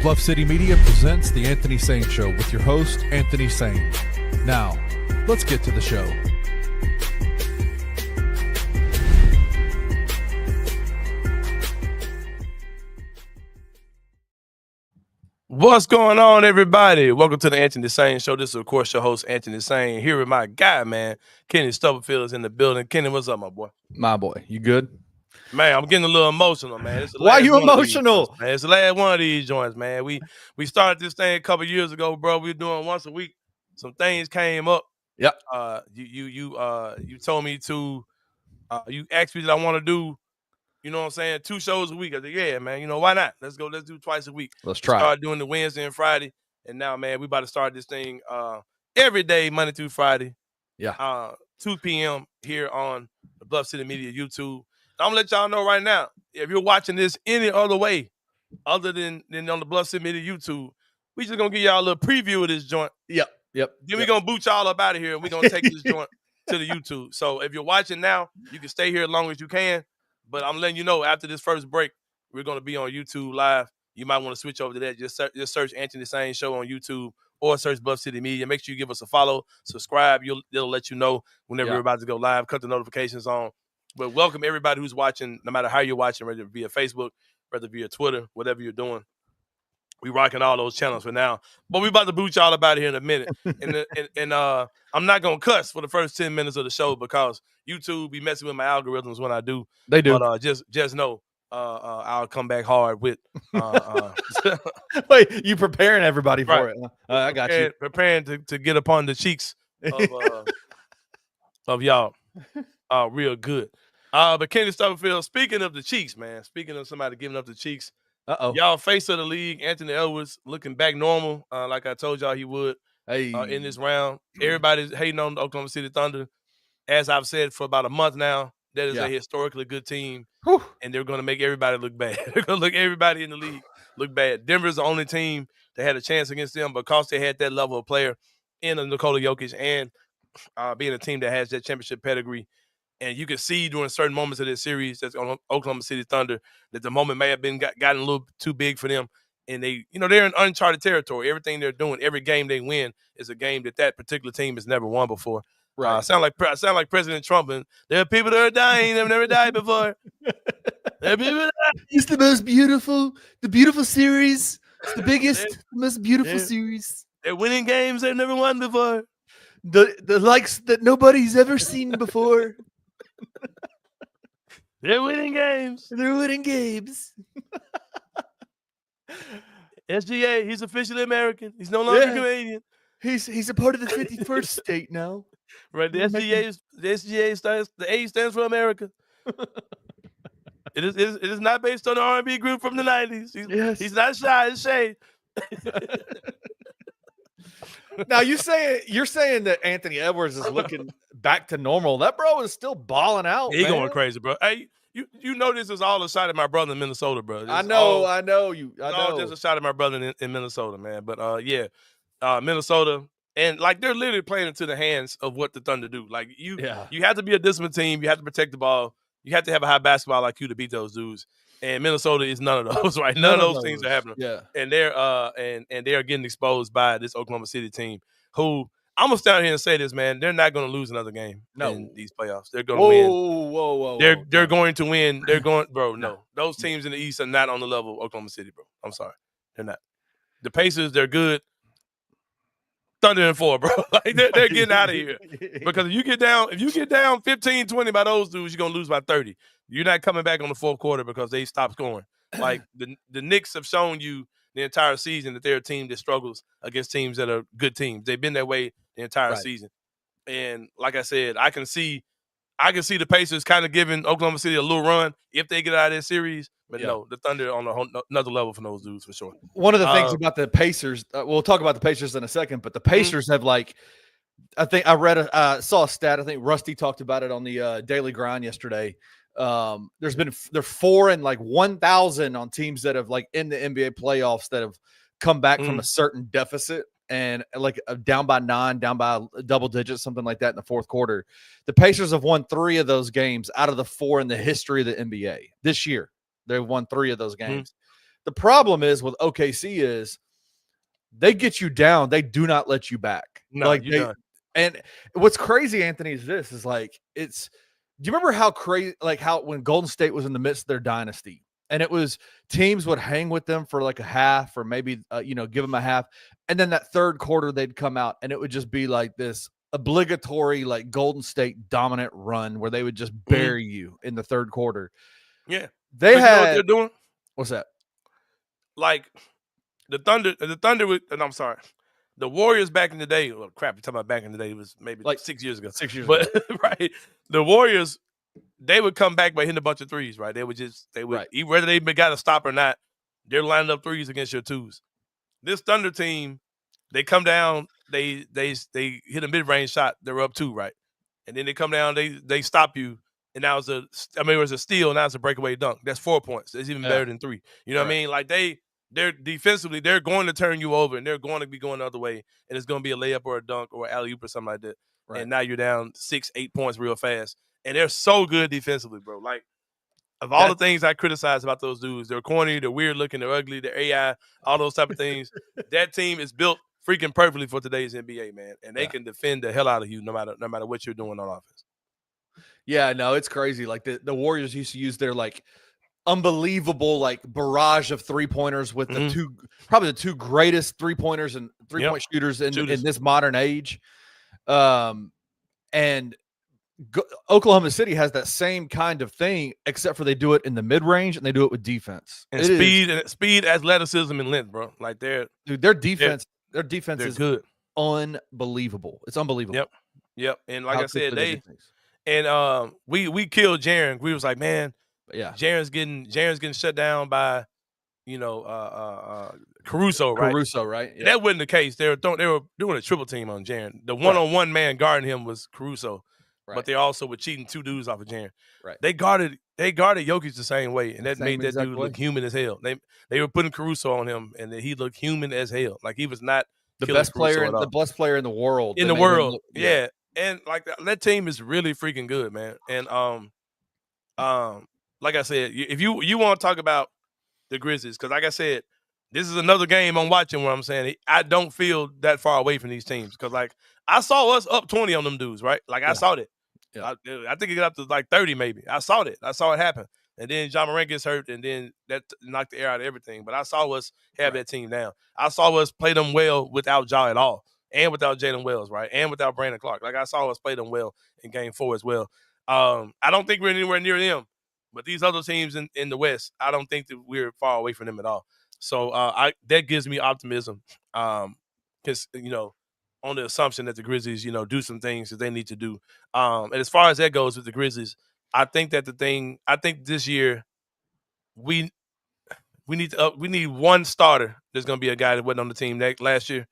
Bluff City Media presents The Anthony Sain Show with your host, Anthony Sain. Now, let's get to the show. What's going on, everybody? Welcome to the Anthony Sain Show. This is, of course, your host, Anthony Sain, here with my guy, man. Kenny Stubblefield is in the building. Kenny, what's up, my boy? My boy, you good? Man, I'm getting a little emotional, man. Why are you emotional? Joints, man. It's the last one of these joints, man. We started this thing a couple years ago, bro. We were doing once a week. Some things came up. Yep. You told me to. You asked me that I want to do. You know what I'm saying? 2 shows a week. I said, yeah, man. You know, why not? Let's go. Let's do twice a week. Let's try. Start doing the Wednesday and Friday. And now, man, we about to start this thing every day, Monday through Friday. Yeah. 2 p.m. here on the Bluff City Media YouTube. I'm going to let y'all know right now, if you're watching this any other way other than on the Bluff City Media YouTube, we just going to give y'all a little preview of this joint. Yep. Then we're going to boot y'all up out of here, and we're going to take this joint to the YouTube. So if you're watching now, you can stay here as long as you can. But I'm letting you know, after this first break, we're going to be on YouTube Live. You might want to switch over to that. Just search Anthony Sain Show on YouTube or search Bluff City Media. Make sure you give us a follow, subscribe. It'll let you know whenever we're about to go live. Cut the notifications on. But welcome everybody who's watching, no matter how you're watching, whether via Facebook, whether via Twitter, whatever you're doing. We rocking all those channels for now. But we about to boot y'all up out of here in a minute. and I'm not going to cuss for the first 10 minutes of the show because YouTube be messing with my algorithms when I do. They do. But just know I'll come back hard with. Wait, you preparing everybody for it? I got you. Preparing to get upon the cheeks of y'all real good. But Kenny Stubblefield, speaking of the cheeks, man, speaking of somebody giving up the cheeks, y'all face of the league, Anthony Edwards, looking back normal, like I told y'all he would in this round. Everybody's hating on the Oklahoma City Thunder. As I've said for about a month now, that is a historically good team, and they're going to make everybody look bad. They're going to look everybody in the league look bad. Denver's the only team that had a chance against them because they had that level of player in Nikola Jokic and being a team that has that championship pedigree. And you can see during certain moments of this series that's on Oklahoma City Thunder that the moment may have been gotten a little too big for them. And they're in uncharted territory. Everything they're doing, every game they win is a game that particular team has never won before. Right. I sound like President Trump, and there are people that are dying that have never died before. There are people that It's the most beautiful series. It's the biggest, most beautiful series. They're winning games they've never won before. The likes that nobody's ever seen before. They're winning games. They're winning games. SGA, he's officially American. He's no longer Canadian. He's a part of the 51st state now. Right, the SGA stands, the A stands for America. It is not based on the R&B group from the 90s. He's not shy, it's Shade. Now you're saying that Anthony Edwards is looking back to normal. That bro is still balling out. He going crazy, bro. Hey, you know this is all a shot at my brother in Minnesota, bro. I know. Just a shot at my brother in Minnesota, man. But Minnesota, and like they're literally playing into the hands of what the Thunder do. Like you have to be a disciplined team. You have to protect the ball. You have to have a high basketball IQ to beat those dudes. And Minnesota is none of those, right? None of those things are happening. Yeah. And they're and they are getting exposed by this Oklahoma City team who I'm gonna stand here and say this, man. They're not gonna lose another game in these playoffs. They're gonna win. Whoa. They're going to win. They're going, bro. No. Those teams in the East are not on the level of Oklahoma City, bro. I'm sorry. They're not. The Pacers, they're good. Thunder and 4, bro. Like they're getting out of here. Because if you get down 15-20 by those dudes, you're gonna lose by 30. You're not coming back on the fourth quarter because they stopped scoring. Like the Knicks have shown you the entire season that they're a team that struggles against teams that are good teams. They've been that way the entire season. And like I said, I can see the Pacers kind of giving Oklahoma City a little run if they get out of this series. But no, the Thunder on another level for those dudes for sure. One of the things about the Pacers, we'll talk about the Pacers in a second, but the Pacers have I think I saw a stat. I think Rusty talked about it on the Daily Grind yesterday. They're 4 and 1,000 on teams that have in the NBA playoffs that have come back from a certain deficit and down by 9, down by double digits, something like that in the fourth quarter. The Pacers have won 3 of those games out of the 4 in the history of the NBA this year. They've won 3 of those games. The problem is with OKC is they get you down, they do not let you back. No, you done. And what's crazy, Anthony, is this is like it's. Do you remember how crazy, like how when Golden State was in the midst of their dynasty, and it was teams would hang with them for like a half, or maybe give them a half, and then that third quarter they'd come out, and it would just be like this obligatory like Golden State dominant run where they would just bury you in the third quarter. Yeah, they had. You know what they're doing? What's that? Like the Thunder with, and I'm sorry, the Warriors back in the day. Well, crap, you're talking about back in the day. It was maybe like 6 years ago. 6 years ago. Right. The Warriors, they would come back by hitting a bunch of threes, right? They would whether they got a stop or not, they're lining up threes against your twos. This Thunder team, they come down, they hit a mid-range shot, they're up 2, right? And then they come down, they stop you, and now it was a steal, now it's a breakaway dunk. That's 4 points. That's even better than 3. You know what I mean? Like they're defensively, they're going to turn you over, and they're going to be going the other way, and it's going to be a layup or a dunk or an alley-oop or something like that. Right. And now you're down 6-8 points real fast. And they're so good defensively, bro. Like, of all the things I criticize about those dudes, they're corny, they're weird looking, they're ugly, they're AI, all those type of things. That team is built freaking perfectly for today's NBA, man. And they can defend the hell out of you no matter what you're doing on offense. Yeah, no, it's crazy. Like the Warriors used to use their like unbelievable like barrage of 3-pointers with probably the 2 greatest 3-pointers and 3-point shooters in this modern age. And Oklahoma City has that same kind of thing, except for they do it in the mid-range and they do it with defense and speed, athleticism, and length, bro. Like their defense is good, unbelievable. It's unbelievable. Yep. And like I said, we killed Jaren. We was like, man, Jaren's getting shut down by Caruso, right? Caruso, right? Yeah. That wasn't the case. They were doing a triple team on Jaren. The one-on-one man guarding him was Caruso. Right. But they also were cheating 2 dudes off of Jaren. Right. They guarded Jokic the same way, and that made that dude look human as hell. They were putting Caruso on him, and he looked human as hell. Like he was not the best player in the world. Yeah. And like that team is really freaking good, man. And like I said, if you want to talk about the Grizzlies, because like I said, this is another game I'm watching where I'm saying I don't feel that far away from these teams, because like I saw us up 20 on them dudes, right? Like I saw that. Yeah. I think it got up to like 30 maybe. I saw it happen. And then John Morant gets hurt, and then that knocked the air out of everything. But I saw us have that team down. I saw us play them well without Ja at all, and without Jalen Wells, right? And without Brandon Clark. Like I saw us play them well in Game 4 as well. I don't think we're anywhere near them. But these other teams in the West, I don't think that we're far away from them at all. So that gives me optimism, because on the assumption that the Grizzlies, do some things that they need to do. And as far as that goes with the Grizzlies, I think this year we need one starter. There's going to be a guy that wasn't on the team last year,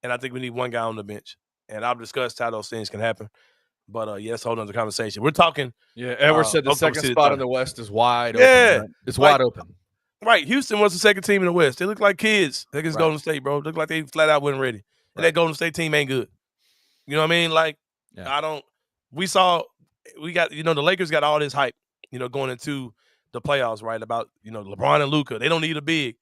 and I think we need one guy on the bench. And I'll discuss how those things can happen. But yes, hold on to the conversation. We're talking. Yeah, Edward said the second spot in the West is wide open. Right? It's wide open. Right. Houston was the second team in the West. They look like kids against Golden State, bro. Look like they flat out wasn't ready. And that Golden State team ain't good. You know what I mean? Like, the Lakers got all this hype, going into the playoffs, right? About, LeBron and Luka. They don't need a big.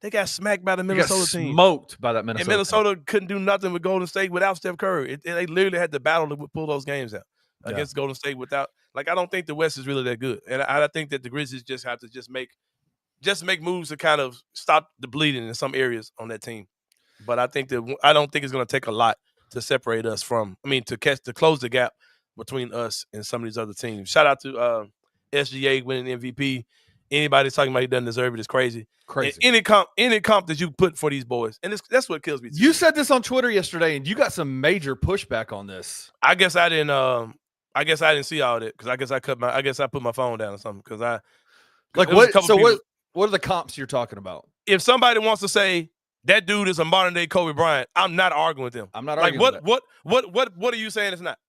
They got smacked by the Minnesota team. Smoked by that Minnesota team. And Minnesota couldn't do nothing with Golden State without Steph Curry. They literally had to battle to pull those games out against Golden State without. Like, I don't think the West is really that good. And I think that the Grizzlies just have to just make moves to kind of stop the bleeding in some areas on that team. But I don't think it's going to take a lot to separate us to close the gap between us and some of these other teams. Shout out to SGA winning MVP. Anybody talking about he doesn't deserve it is crazy. Crazy. And any comp that you put for these boys, and that's what kills me. You said this on Twitter yesterday, and you got some major pushback on this. I guess I didn't see all that, because I guess I put my phone down or something, because I like what. So what are the comps you're talking about? If somebody wants to say that dude is a modern day Kobe Bryant, I'm not arguing with them. I'm not arguing. What are you saying it's not?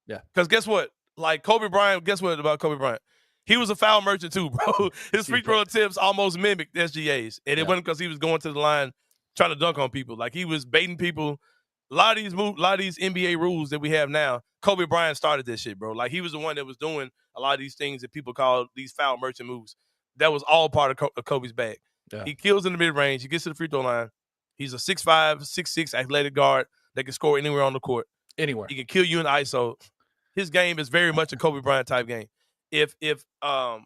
Yeah. Because guess what? Like Kobe Bryant, guess what about Kobe Bryant? He was a foul merchant too, bro. His free throw attempts almost mimicked SGA's. And it wasn't because he was going to the line trying to dunk on people. Like, he was baiting people. A lot of these NBA rules that we have now, Kobe Bryant started this shit, bro. Like, he was the one that was doing a lot of these things that people call these foul merchant moves. That was all part of Kobe's bag. Yeah. He kills in the mid range. He gets to the free throw line. He's a 6'5", 6'6" athletic guard that can score anywhere on the court. Anywhere. He can kill you in ISO. His game is very much a Kobe Bryant type game. If I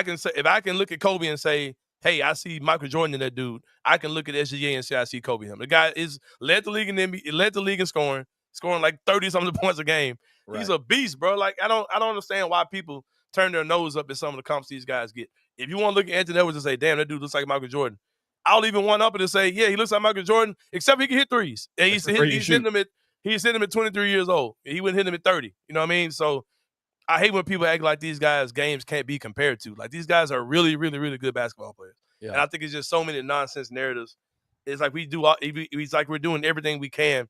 can look at Kobe and say, hey, I see Michael Jordan in that dude, I can look at SGA and say I see Kobe in him. The guy is led the league in scoring like 30-something points a game. Right. He's a beast, bro. Like I don't understand why people turn their nose up at some of the comps these guys get. If you want to look at Anthony Edwards and say, damn, that dude looks like Michael Jordan, I'll even one up it and say, yeah, he looks like Michael Jordan, except he can hit threes. And he's hitting them at 23 years old. He wouldn't hit them at 30. You know what I mean? So I hate when people act like these guys' games can't be compared to. Like, these guys are really, really, really good basketball players. Yeah. And I think it's just so many nonsense narratives. It's like it's like we're doing everything we can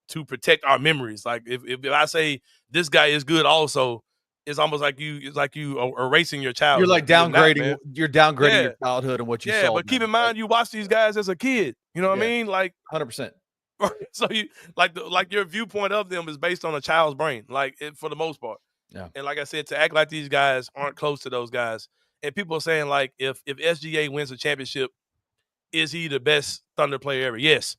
to protect our memories. Like, if I say this guy is good also, it's almost like you are erasing your childhood. You're like downgrading. You're dowgrading your childhood and what you saw. Yeah, but keep in mind, you watch these guys as a kid. You know what I mean? Like 100%. So you like your viewpoint of them is based on a child's brain, for the most part. Yeah. And like I said, to act like these guys aren't close to those guys, and people are saying like, if SGA wins a championship, is he the best Thunder player ever? Yes,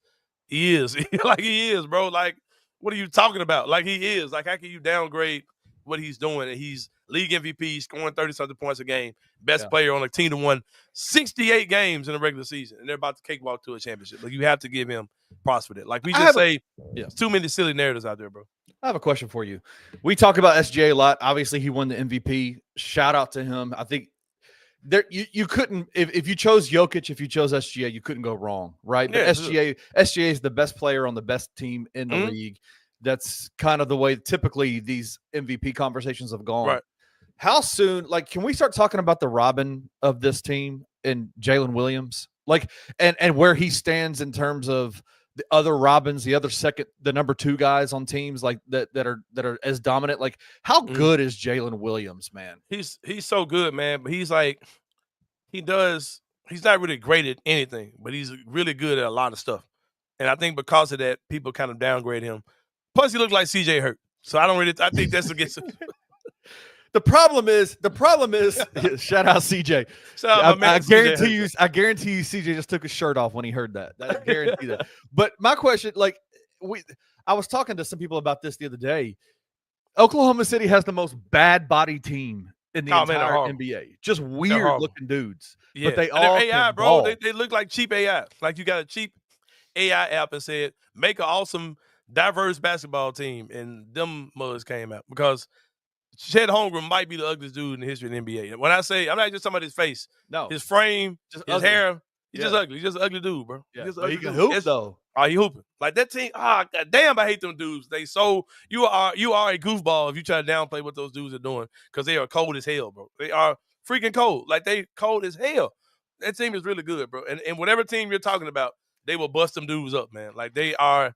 he is. Like, he is, bro. Like, what are you talking about? Like, he is. Like, how can you downgrade what he's doing? And he's league MVP, scoring 30-something points a game, best player on a team that won 68 games in the regular season, and they're about to cakewalk to a championship. Like, you have to give him props for that. Like, we just say too many silly narratives out there, bro. I have a question for you. We talk about SGA a lot. Obviously, he won the MVP. Shout out to him. I think you couldn't, if you chose Jokic, if you chose SGA, you couldn't go wrong, right? But SGA is the best player on the best team in the league. That's kind of the way typically these MVP conversations have gone. Right. How soon, like, can we start talking about the Robin of this team and Jalen Williams? Like, and where he stands in terms of the other Robins, the number 2 guys on teams like that are as dominant. Like, how good is Jalen Williams, man? He's so good, man. But he's like, he's not really great at anything, but he's really good at a lot of stuff. And I think because of that, people kind of downgrade him. Plus, he looks like CJ Hurt. So I think that's against him. The problem is, shout out CJ. I guarantee you, CJ just took his shirt off when he heard that. I guarantee that. But my question, like, I was talking to some people about this the other day. Oklahoma City has the most bad body team in the entire NBA. Just weird looking dudes. Yeah. But they all AI, bro. They look like cheap AI. Like, you got a cheap AI app and said, make an awesome, diverse basketball team, and them mugs came out because Chet Holmgren might be the ugliest dude in the history of the NBA. When I say, I'm not just talking about his face. No. His frame, his hair. He's just ugly. He's just an ugly dude, bro. Yeah. He can hoop, though. Oh, he hooping. Like, that team, God damn, I hate them dudes. You are a goofball if you try to downplay what those dudes are doing, because they are cold as hell, bro. They are freaking cold. Like, they cold as hell. That team is really good, bro. And whatever team you're talking about, they will bust them dudes up, man. Like, they are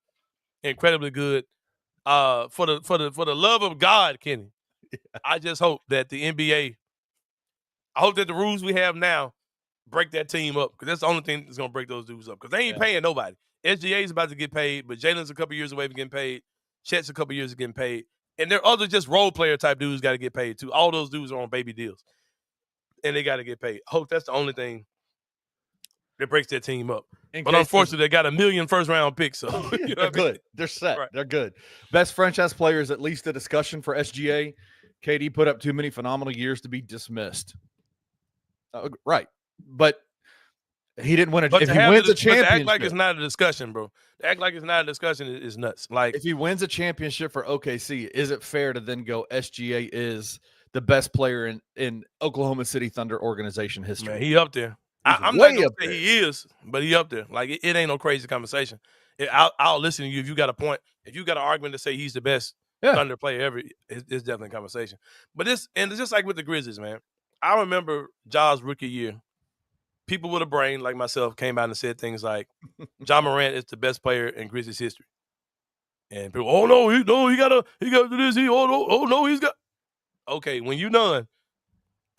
incredibly good. For the love of God, Kenny, I just hope that the NBA, I hope that the rules we have now break that team up, because that's the only thing that's going to break those dudes up, because they ain't paying nobody. SGA is about to get paid, but Jalen's a couple years away from getting paid. Chet's a couple years of getting paid. And there are other just role player type dudes got to get paid too. All those dudes are on baby deals, and they got to get paid. I hope that's the only thing that breaks their team up. But unfortunately, they got a million first-round picks. So you know they're good. They're set. Right. They're good. Best franchise players, at least a discussion for SGA. KD put up too many phenomenal years to be dismissed. Right. But he didn't win if he wins a championship. To act like it's not a discussion, bro. To act like it's not a discussion is nuts. Like, if he wins a championship for OKC, is it fair to then go SGA is the best player in Oklahoma City Thunder organization history? Man, he up there. I'm not going to say he is, but he up there. Like, it ain't no crazy conversation. I'll listen to you if you got a point. If you got an argument to say he's the best Thunder player ever, it's definitely a conversation. But it's just like with the Grizzlies, man. I remember Ja's rookie year. People with a brain like myself came out and said things like, Ja Morant is the best player in Grizzlies history. And people, oh no, he gotta do this. He's got. Okay, when you done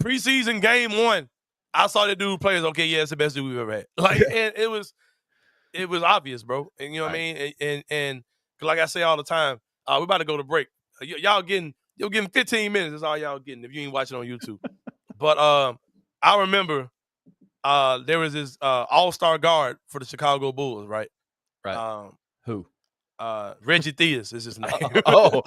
preseason game 1, I saw that dude play. Okay, yeah, it's the best dude we've ever had. Like, and it was obvious, bro. And you know what I mean? And like I say all the time, we're about to go to break. You're getting 15 minutes. That's all y'all getting if you ain't watching on YouTube. But I remember there was this all-star guard for the Chicago Bulls, right? Right. Who? Reggie Theus is his name. Oh.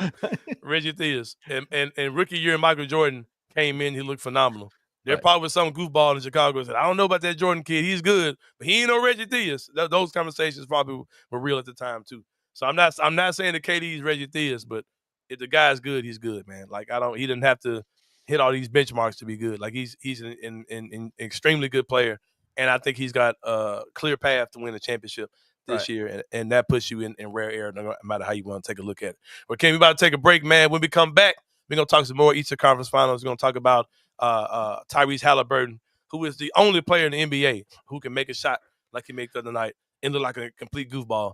Reggie Theus. And rookie year, Michael Jordan came in. He looked phenomenal. There Right. probably was some goofball in Chicago and said, I don't know about that Jordan kid. He's good, but he ain't no Reggie Theus. Those conversations probably were real at the time too. So I'm not saying that KD's Reggie Theus, but if the guy's good, he's good, man. Like he didn't have to hit all these benchmarks to be good. Like he's an extremely good player, and I think he's got a clear path to win a championship this year, and that puts you in rare air, no matter how you want to take a look at it. Well, Ken, we about to take a break, man. When we come back, we're going to talk some more Eastern Conference Finals. We're going to talk about Tyrese Halliburton, who is the only player in the NBA who can make a shot like he made the other night and look like a complete goofball.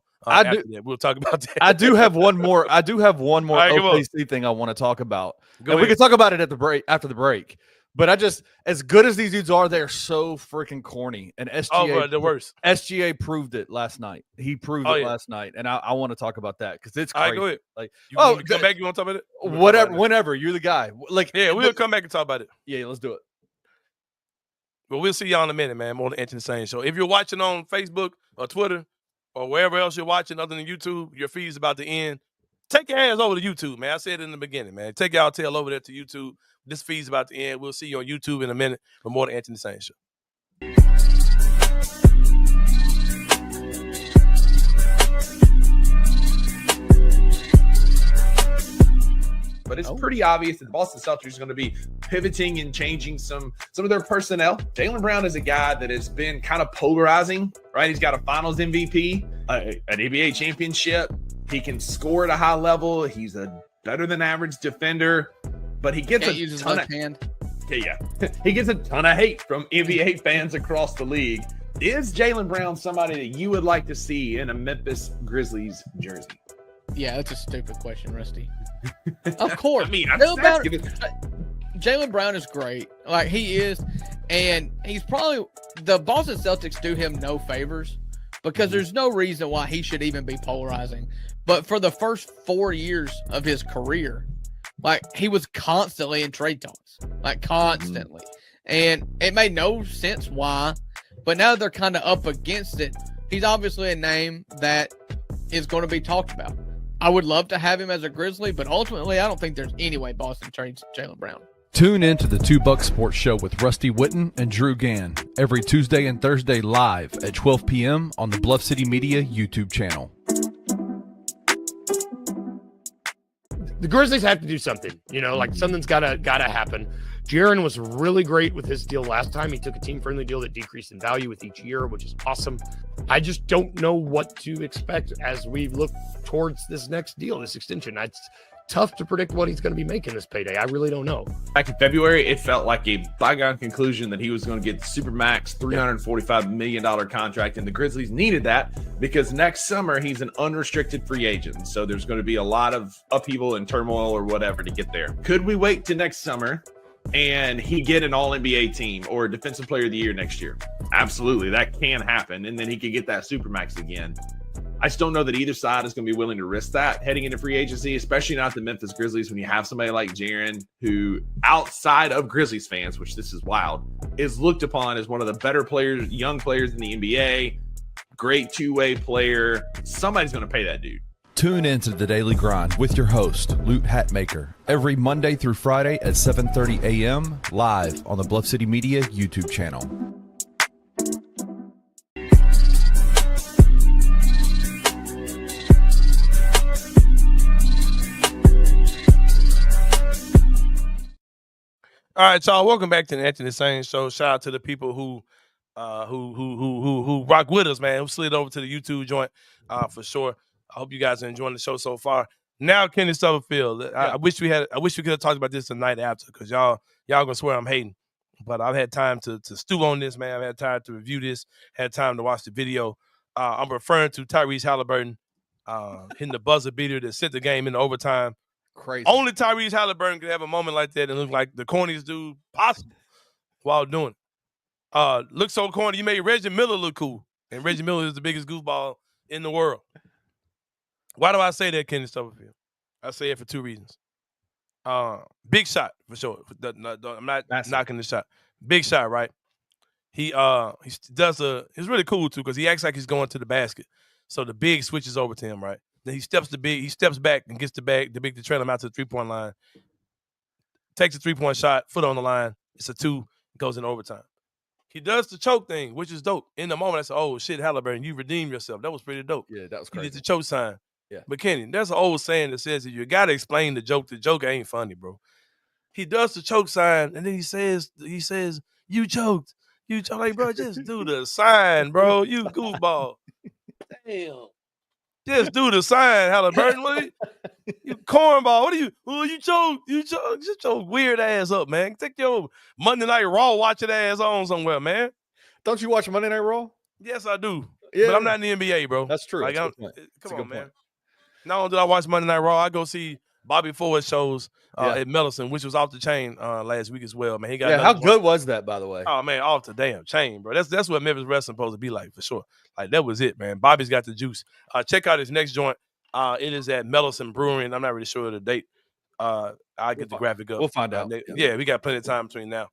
We'll talk about that. I do have one more OKC thing I want to talk about. We can talk about it at the break after the break. But as good as these dudes are, they're so freaking corny. And SGA, the worst. SGA proved it last night. He proved it last night, and I want to talk about that because it's crazy. All right, go ahead. Like, come back. You want to talk about it? Whatever, whenever you're the guy. Like, we'll come back and talk about it. Yeah, let's do it. Well, we'll see y'all in a minute, man. More on the Anthony Sain Show. If you're watching on Facebook or Twitter or wherever else you're watching other than YouTube, your feed's about to end. Take your ass over to YouTube, man. I said it in the beginning, man. Take y'all tail over there to YouTube. This feed's about to end. We'll see you on YouTube in a minute for more of the Anthony Sain Show. But it's pretty obvious that the Boston Celtics are going to be pivoting and changing some of their personnel. Jaylen Brown is a guy that has been kind of polarizing, right? He's got a Finals MVP, an NBA championship. He can score at a high level. He's a better than average defender, but he gets he gets a ton of hate from NBA fans across the league. Is Jaylen Brown somebody that you would like to see in a Memphis Grizzlies jersey? Yeah, that's a stupid question, Rusty. Of course. I mean, Jaylen Brown is great. Like, he is. And he's probably – the Boston Celtics do him no favors because there's no reason why he should even be polarizing. But for the first 4 years of his career, like, he was constantly in trade talks. Like, constantly. And it made no sense why. But now they're kind of up against it. He's obviously a name that is going to be talked about. I would love to have him as a Grizzly, but ultimately, I don't think there's any way Boston trades Jaylen Brown. Tune in to the $2 Sports Show with Rusty Witten and Drew Gann every Tuesday and Thursday live at 12 p.m. on the Bluff City Media YouTube channel. The Grizzlies have to do something, like something's gotta happen. Jaren was really great with his deal last time. He took a team-friendly deal that decreased in value with each year, which is awesome. I just don't know what to expect as we look towards this next deal, this extension. It's tough to predict what he's going to be making this payday. I really don't know. Back in February, it felt like a bygone conclusion that he was going to get the Supermax $345 million contract, and the Grizzlies needed that because next summer he's an unrestricted free agent. So there's going to be a lot of upheaval and turmoil or whatever to get there. Could we wait to next summer and he get an all-NBA team or a defensive player of the year next year? Absolutely. That can happen. And then he could get that Supermax again. I just don't know that either side is going to be willing to risk that heading into free agency, especially not the Memphis Grizzlies when you have somebody like Jaren who, outside of Grizzlies fans, which this is wild, is looked upon as one of the better players, young players in the NBA, great two-way player. Somebody's going to pay that dude. Tune in to The Daily Grind with your host, Lute Hatmaker, every Monday through Friday at 7:30 a.m. live on the Bluff City Media YouTube channel. All right, y'all. Welcome back to the Anthony Sain Show. Shout out to the people who rock with us, man. Who slid over to the YouTube joint for sure. I hope you guys are enjoying the show so far. Now, Kenny Stubblefield. I wish we could have talked about this the night after because y'all gonna swear I'm hating. But I've had time to stew on this, man. I've had time to review this. Had time to watch the video. I'm referring to Tyrese Halliburton hitting the buzzer beater that sent the game into overtime. Crazy. Only Tyrese Halliburton could have a moment like that and look like the corniest dude possible while doing it. Look so corny. You made Reggie Miller look cool. And Reggie Miller is the biggest goofball in the world. Why do I say that, Kenny Stubblefield? I say it for two reasons. Big shot, for sure. I'm not knocking the shot. Big shot, right? He does it's really cool too because he acts like he's going to the basket. So the big switches over to him, right? Then he steps back and gets the bag, the big to trail him out to the 3-point line. Takes a 3-point shot, foot on the line. It's a 2, goes in overtime. He does the choke thing, which is dope. In the moment, I said, "Oh shit, Halliburton, you redeemed yourself." That was pretty dope. Yeah, that was He crazy. did the choke sign. Yeah. But Kenny, there's an old saying that says that you got to explain the joke. The joke ain't funny, bro. He does the choke sign, and then he says, "You choked." You choke, like, bro, just do the sign, bro. You goofball. Damn. Just do the sign, Halliburton. You cornball. What are you? Oh, you choked. You choked. Just your weird ass up, man. Take your Monday Night Raw watching ass on somewhere, man. Don't you watch Monday Night Raw? Yes, I do. Yeah. But I'm not in the NBA, bro. That's true. Like, That's a good point. Come on, man. Not only did I watch Monday Night Raw, I go see Bobby Ford shows at Medicine, which was off the chain last week as well, man. He got how good was that, by the way? Oh man, off the damn chain, bro. That's what Memphis wrestling supposed to be like for sure. Like that was it, man. Bobby's got the juice. Check out his next joint. It is at Medicine Brewing, and I'm not really sure of the date. I'll get the graphic up. We'll find out. Yeah, we got plenty of time between now.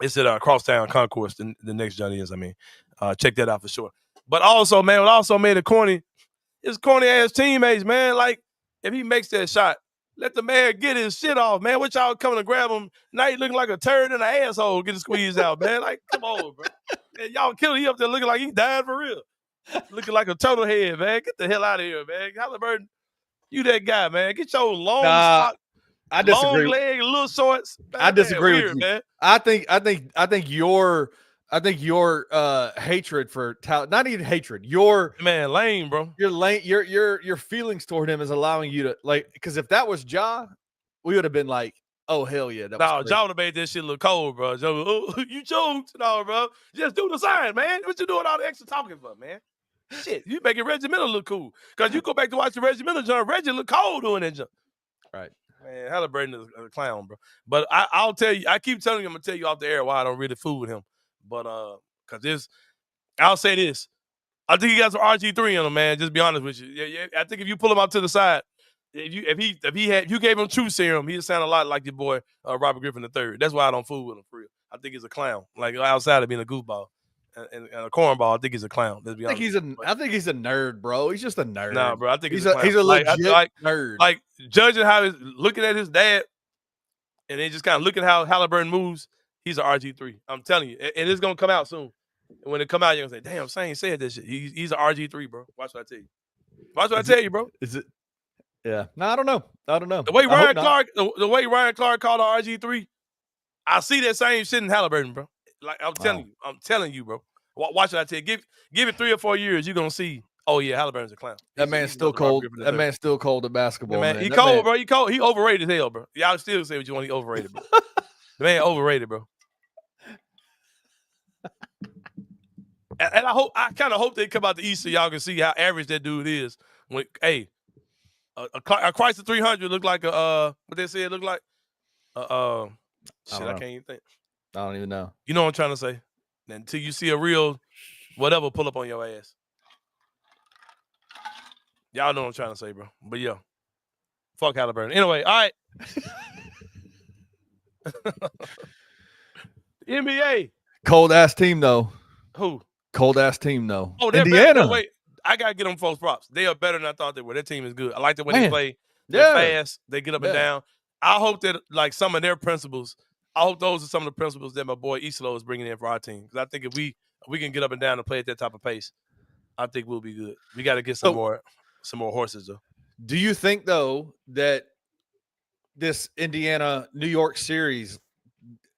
It's at Crosstown Concourse. The next joint is. I mean, check that out for sure. But also, man, what also made it corny is corny ass teammates, man. Like if he makes that shot, let the man get his shit off, man. What y'all coming to grab him? Now he looking like a turd in an asshole getting squeezed out, man. Like, come on, bro. Man, y'all killing he up there looking like he died for real. Looking like a turtle head, man. Get the hell out of here, man. Halliburton, you that guy, man. Get your long I disagree. Long leg, little shorts. Man, I disagree with you. man. I think your hatred for not even hatred. Your man, lame, bro. Your feelings toward him is allowing you to like. Because if that was Ja, we would have been like, oh hell yeah. No, Ja would have made this shit look cold, bro. Ja, you choked, no, bro. Just do the sign, man. What you doing all the extra talking for, man? Shit, you making Reggie Miller look cool. Because you go back to watch the Reggie Miller jump, Reggie look cold doing that jump. Right. Man, Halliburton is a clown, bro. But I'll tell you, I keep telling you, I'm going to tell you off the air why I don't really fool with him. But, because I'll say this. I think he got some RG3 in him, man. Just be honest with you. Yeah, I think if you pull him out to the side, if you gave him true serum, he'd sound a lot like your boy Robert Griffin III. That's why I don't fool with him for real. I think he's a clown. Like outside of being a goofball and a cornball, I think he's a clown. Let's be honest. I think he's a nerd, bro. He's just a nerd. Nah, bro. I think he's a legit nerd. Like judging how he's looking at his dad, and then just kind of looking how Halliburton moves. He's an RG3. I'm telling you, and it's gonna come out soon. And when it come out, you're gonna say, "Damn, Sain said this shit." He's an RG3, bro. Watch what I tell you. Watch what I tell you, bro. Is it? Yeah. No, I don't know. The way Ryan Clark called an RG3, I see that same shit in Halliburton, bro. Like I'm telling you, bro. Watch what I tell you. Give it 3 or 4 years, you're gonna see. Oh yeah, Halliburton's a clown. That man's still cold. That man's still cold at basketball. Man, he cold, bro. He cold. He overrated as hell, bro. Y'all still say what you want. He overrated, bro. The man overrated, bro. And I kind of hope they come out the East so y'all can see how average that dude is. When a Chrysler 300 look like what they say it look like. Shit, I can't even think. I don't even know. You know what I'm trying to say? Until you see a real whatever pull up on your ass. Y'all know what I'm trying to say, bro. But yeah, fuck Halliburton. Anyway, all right. NBA. Cold ass team though. Who? Cold ass team though. Oh, Indiana. Better. Wait, I gotta get them folks props. They are better than I thought they were. Their team is good. I like the way they play. They're fast. They get up and down. I hope that like some of their principles. I hope those are some of the principles that my boy Islo is bringing in for our team. Because I think if we can get up and down and play at that type of pace, I think we'll be good. We got to get some more horses though. Do you think though that this Indiana New York series,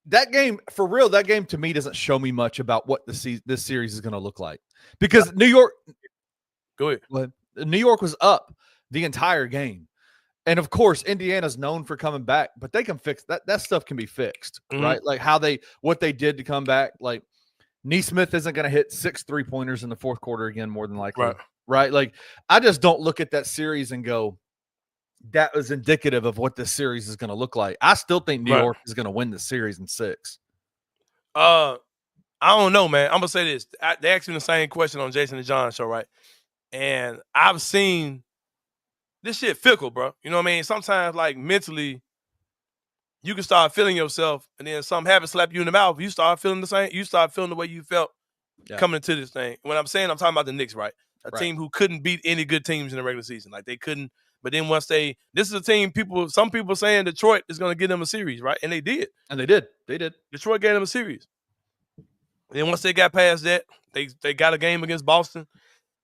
that game for real, that game to me doesn't show me much about what this series is going to look like because New York. Go ahead. Well, New York was up the entire game. And of course, Indiana's known for coming back, but they can fix that. That stuff can be fixed, right? Like what they did to come back. Like Neesmith isn't going to hit 6 3-pointers in the fourth quarter again, more than likely, right? Like I just don't look at that series and go, that was indicative of what this series is going to look like. I still think New York is going to win the series in 6. I don't know, man. I'm gonna say this. They asked me the same question on Jason and John show, right? And I've seen this shit fickle, bro. You know what I mean? Sometimes, like mentally, you can start feeling yourself, and then something happens, slap you in the mouth. You start feeling the same. You start feeling the way you felt coming into this thing. When I'm saying, I'm talking about the Knicks, right? A team who couldn't beat any good teams in the regular season. Like they couldn't. But then once this is a team. Some people saying Detroit is going to get them a series, right? And they did. And they did. They did. Detroit gave them a series. And then once they got past that, they got a game against Boston.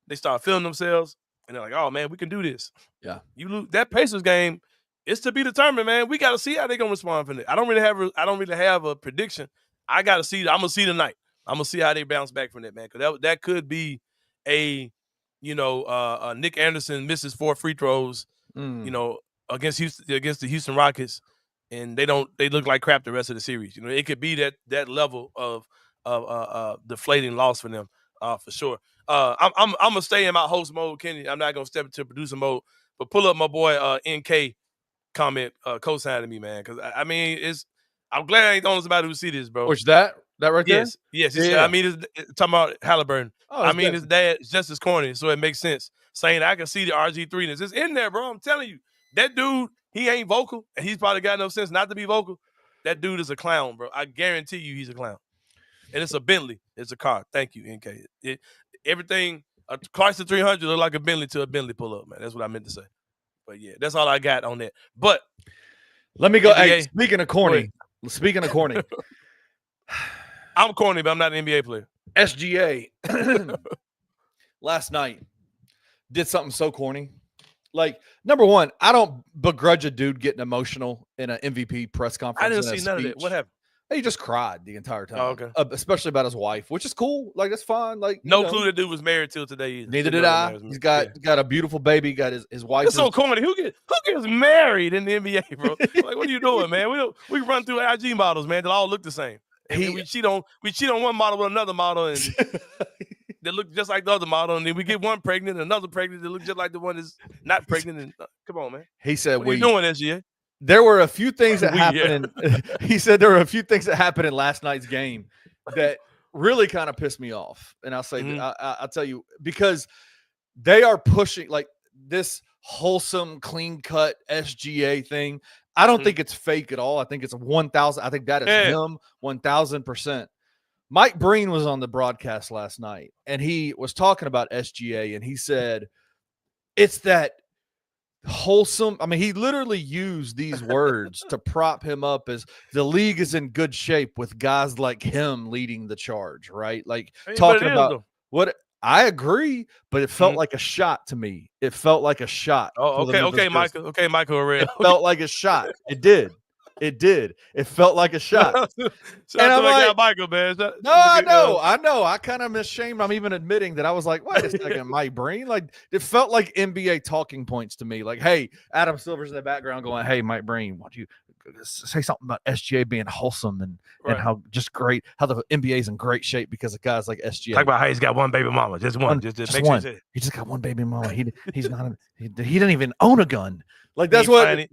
They start feeling themselves, and they're like, "Oh man, we can do this." Yeah. You lose that Pacers game. It's to be determined, man. We got to see how they're gonna respond from it. I don't really have a prediction. I got to see. I'm gonna see tonight. I'm gonna see how they bounce back from that, man. Because that could be a Nick Anderson misses 4 free throws, against the Houston Rockets, and they look like crap the rest of the series. It could be that level of deflating loss for them, for sure. I'm gonna stay in my host mode, Kenny. I'm not gonna step into producer mode, but pull up my boy NK comment co-signing me, man. Because I mean, I'm glad I ain't the only somebody who see this, bro. Which that right there? Yes. I mean, it's talking about Halliburton. Oh, I mean, his dad is just as corny, so it makes sense. Saying I can see the RG3ness. It's in there, bro. I'm telling you, that dude, he ain't vocal, and he's probably got enough sense not to be vocal. That dude is a clown, bro. I guarantee you, he's a clown. And it's a Bentley. It's a car. Thank you, NK. Everything, a Chrysler 300 look like a Bentley to a Bentley pull-up, man. That's what I meant to say. But yeah, that's all I got on that. But let me go. NBA, hey, speaking of corny, I'm corny, but I'm not an NBA player. SGA last night did something so corny. Like, number one, I don't begrudge a dude getting emotional in an MVP press conference. I didn't see none of that. What happened? He just cried the entire time. Oh, okay. Especially about his wife, which is cool. Like, that's fine. Like, no clue the dude was married till today either. Neither did I. He's got a beautiful baby. Got his wife. It's so corny. Who gets married in the NBA, bro? Like, what are you doing, man? We run through IG models, man. They all look the same. And we cheat on one model with another model, and they look just like the other model, and then we get one pregnant, another pregnant that look just like the one that's not pregnant. And come on, man. He said, "What are you doing, SGA?" There were a few things that happened. He said there were a few things that happened in last night's game that really kind of pissed me off. And I'll say, I'll tell you, because they are pushing like this wholesome, clean cut SGA thing. I don't think it's fake at all. I think it's 1,000. I think that is him 1,000%. Mike Breen was on the broadcast last night, and he was talking about SGA, and he said, it's that wholesome. I mean, he literally used these words to prop him up as the league is in good shape with guys like him leading the charge, right? Like talking about what I agree, but it felt like a shot to me. It felt like a shot. Oh, okay, Michael. Okay, Michael Herrera. It felt like a shot. It did. It felt like a shot. And I'm like, Michael, man. I know. I kind of ashamed. I'm even admitting that I was like, wait a second, Mike Breen. Like, it felt like NBA talking points to me. Like, hey, Adam Silver's in the background going, hey, Mike Breen, why don't you say something about SGA being wholesome and how just great, how the NBA is in great shape because of guys like SGA. Talk about how he's got one baby mama, just one. Just make one. Sure he just got one baby mama. He's not. He didn't even own a gun. Like that's what.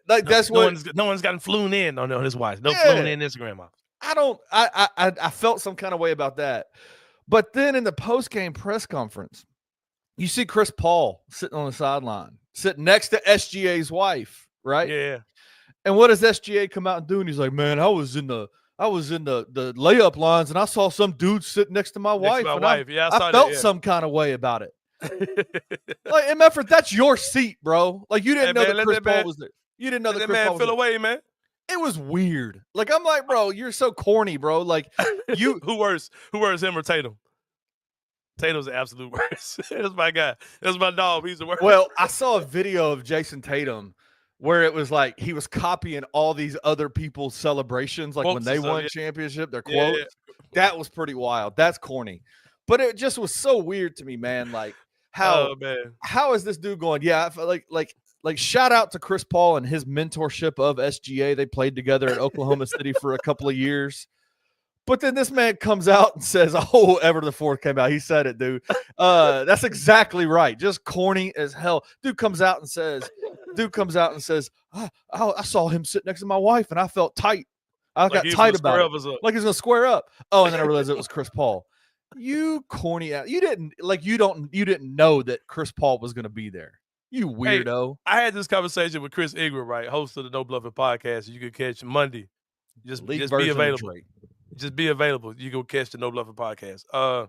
Like that's what. No one's gotten flown in on his wife. No flown in Instagram model. I felt some kind of way about that. But then in the post-game press conference, you see Chris Paul sitting on the sideline, sitting next to SGA's wife, right? Yeah. And what does SGA come out and do? And he's like, man, I was in the layup lines and I saw some dude sitting next to my wife. I felt some kind of way about it. Like, Mefford, that's your seat, bro. Like, you didn't know that Chris Paul was there. You didn't know that Chris Paul was there. Feel away, man. It was weird. Like, I'm like, bro, you're so corny, bro. Like, you who worse, him or Tatum? Tatum's the absolute worst. That's my guy. That's my dog. He's the worst. Well, I saw a video of Jason Tatum where it was like he was copying all these other people's celebrations, like when they won championship, their quotes. Yeah. That was pretty wild. That's corny. But it just was so weird to me, man. Like, how is this dude going? Yeah, I felt like shout out to Chris Paul and his mentorship of SGA. They played together at Oklahoma City for a couple of years. But then this man comes out and says, oh, Ever the Fourth came out. He said it, dude. That's exactly right. Just corny as hell. Dude comes out and says, I saw him sit next to my wife and I felt tight. I got tight about it. Like he's going to square up. Oh, and then I realized it was Chris Paul. You corny ass. You didn't know that Chris Paul was going to be there. You weirdo. I had this conversation with Chris Ingram, right, host of the No Bluffing podcast. You can catch Monday. Just be available. Just be available. You can catch the No Bluffing podcast.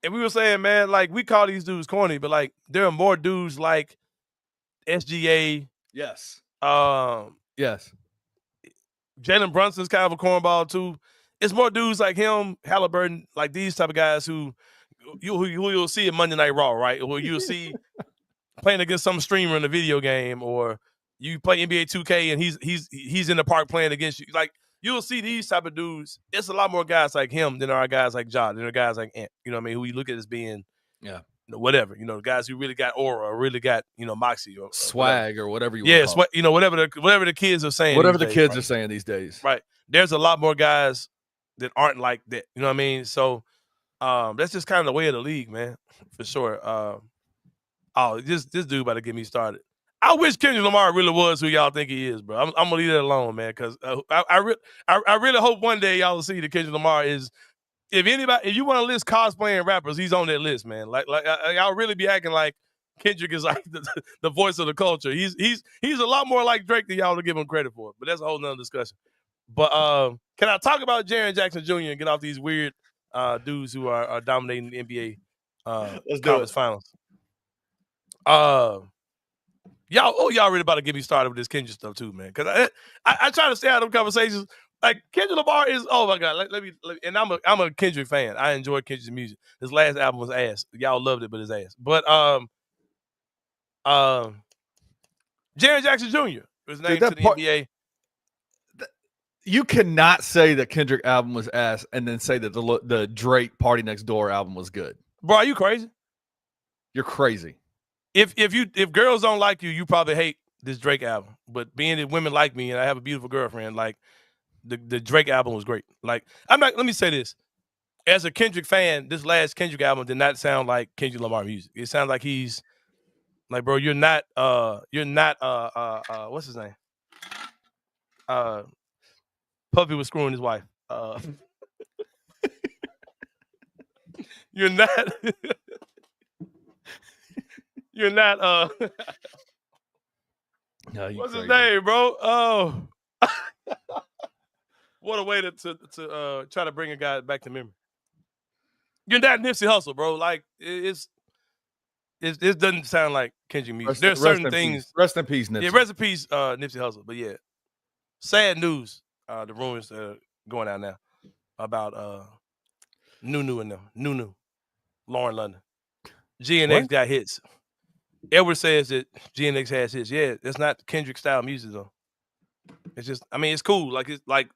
And we were saying, man, like we call these dudes corny, but like there are more dudes like SGA. Yes. Yes. Jalen Brunson's kind of a cornball too. It's more dudes like him, Halliburton, like these type of guys who you'll see at Monday Night Raw, right? Or you'll see playing against some streamer in a video game, or you play NBA 2K and he's in the park playing against you. Like you'll see these type of dudes. It's a lot more guys like him than there are guys like John, than there are guys like Ant. You know what I mean? Who you look at as being, whatever. You know, guys who really got aura, or really got moxie or swag or whatever you. Yeah, whatever the kids are saying. Whatever the kids are saying these days. Right. There's a lot more guys that aren't like that. You know what I mean? So that's just kind of the way of the league, man, for sure. This dude about to get me started. I wish Kendrick Lamar really was who y'all think he is, bro. I'm gonna leave that alone, man, because I really hope one day y'all will see that Kendrick Lamar is. If you want to list cosplaying rappers, he's on that list, man. Like y'all really be acting like Kendrick is like the voice of the culture. He's a lot more like Drake than y'all to give him credit for. But that's a whole nother discussion. But can I talk about Jaren Jackson Jr. and get off these weird dudes who are dominating the NBA conference finals? Y'all really about to get me started with this Kendrick stuff too, man. Because I try to stay out of them conversations. Like Kendrick Lamar is, oh my God, let me and I'm a Kendrick fan. I enjoy Kendrick's music. His last album was ass. Y'all loved it, but his ass. But Jaren Jackson Jr. was named to the NBA. You cannot say that Kendrick album was ass and then say that the Drake Party Next Door album was good. Bro, are you crazy? You're crazy. If girls don't like you, you probably hate this Drake album. But being that women like me and I have a beautiful girlfriend, like the Drake album was great. Like let me say this. As a Kendrick fan, this last Kendrick album did not sound like Kendrick Lamar music. It sounds like he's like, bro, you're not what's his name? Puffy was screwing his wife. You're not no, what's his name, bro? Oh. What a way to try to bring a guy back to memory. You're not Nipsey Hussle, bro. Like it doesn't sound like Kendrick music. There's certain things. Rest in peace, Nipsey. Yeah, rest in peace, Nipsey Hussle. But yeah, sad news. The rumors going out now about Nunu and them. Nunu, Lauren London. GNX got hits. Edward says that GNX has hits. Yeah, it's not Kendrick style music though. It's just, I mean, it's cool. Like it's like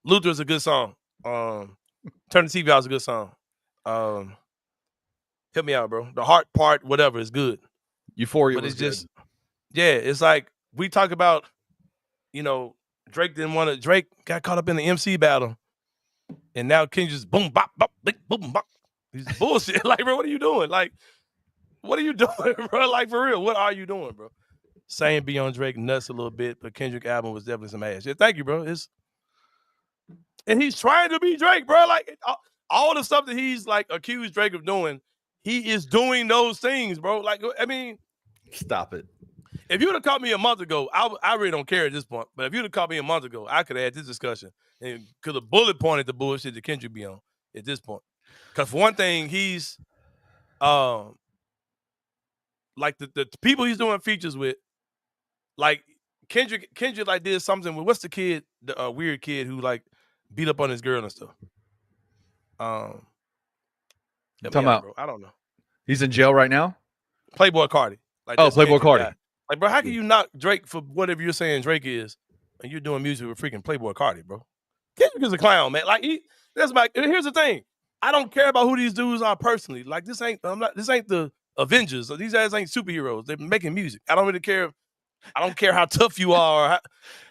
Luther's a good song. Turn the TV out is a good song. Help me out, bro. The heart part, whatever, is good. Euphoria, but it's just, yeah, it's like we talk about, Drake got caught up in the MC battle, and now King just boom bop bop boom bop. He's bullshit. Like, bro, what are you doing? Like, what are you doing, bro? Like, for real, what are you doing, bro? Sain be on Drake nuts a little bit, but Kendrick album was definitely some ass. Yeah, thank you, bro. And he's trying to be Drake, bro. Like all the stuff that he's like accused Drake of doing, he is doing those things, bro. Like, I mean, stop it. If you would have caught me a month ago, I really don't care at this point. But if you would have caught me a month ago, I could have had this discussion and could have bullet pointed the bullshit that Kendrick be on at this point. Because for one thing, he's like the people he's doing features with. Like Kendrick like did something with what's the kid, the weird kid who like beat up on his girl and stuff. Talking about, bro. I don't know. He's in jail right now. Playboy Cardi. Like, Playboy Cardi. Like, bro, how can you knock Drake for whatever you're saying Drake is, and you're doing music with freaking Playboy Cardi, bro? Kendrick is a clown, man. Like here's the thing. I don't care about who these dudes are personally. Like this ain't the Avengers. These guys ain't superheroes. They're making music. I don't really care. I don't care how tough you are.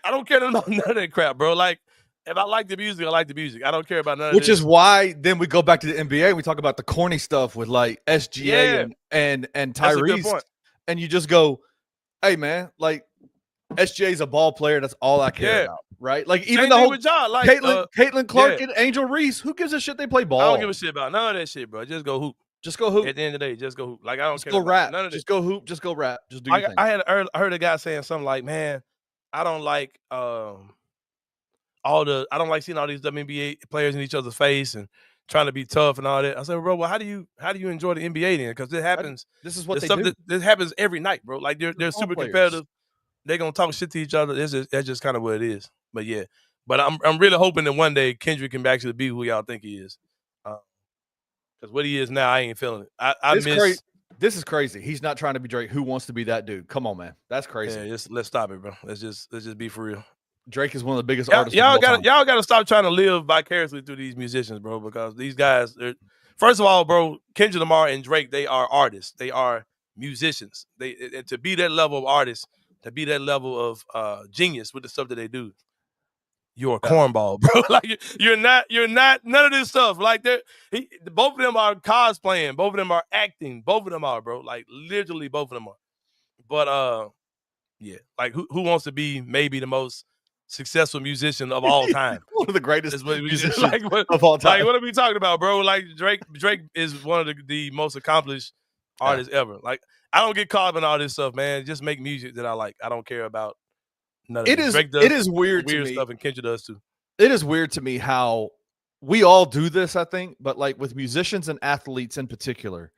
I don't care about none of that crap, bro. Like, if I like the music, I like the music. I don't care about none of this. Which is why then we go back to the NBA and we talk about the corny stuff with like SGA and Tyrese. And you just go, hey, man, like SGA's a ball player. That's all I care about, right? Like even the whole like, Caitlin Clark and Angel Reese, who gives a shit they play ball? I don't give a shit about none of that shit, bro. Just go hoop. Just go hoop. At the end of the day, just go hoop. Like, I don't Just care go about rap. none of this. Just go hoop. Just go rap. Just do your thing. I heard a guy saying something like, man, I don't like seeing all these WNBA players in each other's face and trying to be tough and all that. I said, bro, well, how do you enjoy the NBA then? Because it happens. This is what they do. This happens every night, bro. Like, they're super players. competitive. They're gonna talk shit to each other. That's just kind of what it is. But yeah. But I'm really hoping that one day Kendrick can actually be who y'all think he is. Because what he is now, I ain't feeling it. This is crazy. He's not trying to be Drake. Who wants to be that dude? Come on, man. That's crazy. Yeah, let's stop it, bro. Let's just be for real. Drake is one of the biggest artists. Y'all gotta stop trying to live vicariously through these musicians, bro. Because these guys, first of all, bro, Kendrick Lamar and Drake, they are artists. They are musicians. And to be that level of artist, to be that level of genius with the stuff that they do, you're a cornball, bro. Like, you're not none of this stuff. Like, both of them are cosplaying, both of them are acting, both of them are, bro. Like, literally both of them are. But yeah, like who wants to be maybe the most successful musician of all time? One of the greatest musicians of all time. Like, what are we talking about, bro? Like, Drake is one of the most accomplished artists ever. Like, I don't get caught up in all this stuff, man. Just make music that I like. I don't care about none of it. Drake does it is weird to me. Stuff, and Kendrick does too. It is weird to me how we all do this, I think, but like with musicians and athletes in particular,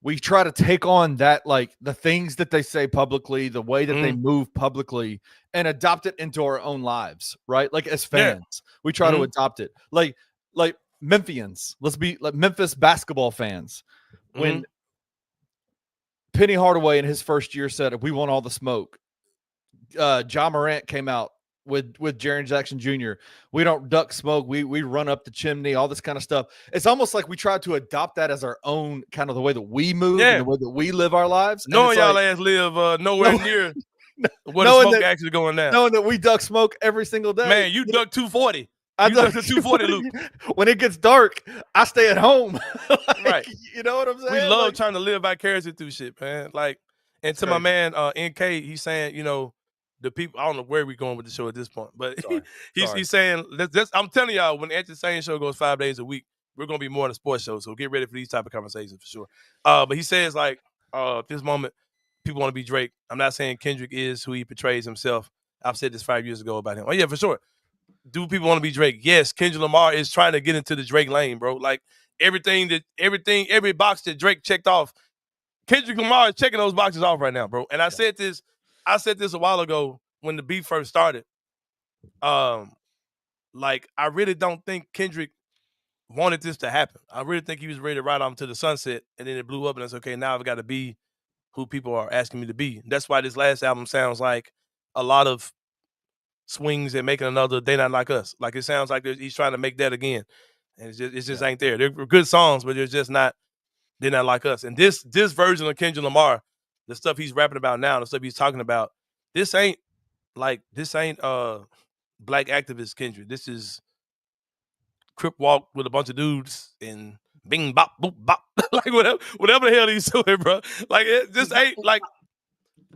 we try to take on that, like the things that they say publicly, the way that they move publicly, and adopt it into our own lives, right? Like as fans, we try to adopt it. Like Memphians, let's be like Memphis basketball fans. When Penny Hardaway in his first year said, "We want all the smoke," Ja Morant came out with Jaren Jackson Jr. We don't duck smoke. We run up the chimney, all this kind of stuff. It's almost like we try to adopt that as our own, kind of the way that we move and the way that we live our lives. Knowing y'all ass live nowhere near where the smoke actually going down. Knowing that we duck smoke every single day. Man, you duck 240. I duck the 240 loop. When it gets dark, I stay at home. Like, right. You know what I'm saying? We love trying to live vicariously through shit, man. Like, and to my man NK, he's saying, the people, I don't know where we're going with the show at this point, but he's saying, I'm telling y'all, when the Anthony Sain show goes 5 days a week, we're going to be more in a sports show. So get ready for these type of conversations for sure. But he says, like, at this moment, people want to be Drake. I'm not saying Kendrick is who he portrays himself. I've said this 5 years ago about him. Oh, yeah, for sure. Do people want to be Drake? Yes, Kendrick Lamar is trying to get into the Drake lane, bro. Like, every box that Drake checked off, Kendrick Lamar is checking those boxes off right now, bro. And I said this a while ago when the beef first started. Like, I really don't think Kendrick wanted this to happen. I really think he was ready to ride off to the sunset, and then it blew up, and it's okay, now I've got to be who people are asking me to be. That's why this last album sounds like a lot of swings and making another They Not Like Us. Like, it sounds like he's trying to make that again. And it just ain't there. They're good songs, but they're just not, They're Not Like Us. And this version of Kendrick Lamar, the stuff he's rapping about now, the stuff he's talking about, this ain't black activist Kendrick. This is Crip Walk with a bunch of dudes and bing bop boop bop. Like, whatever the hell he's doing, bro. Like, it just ain't like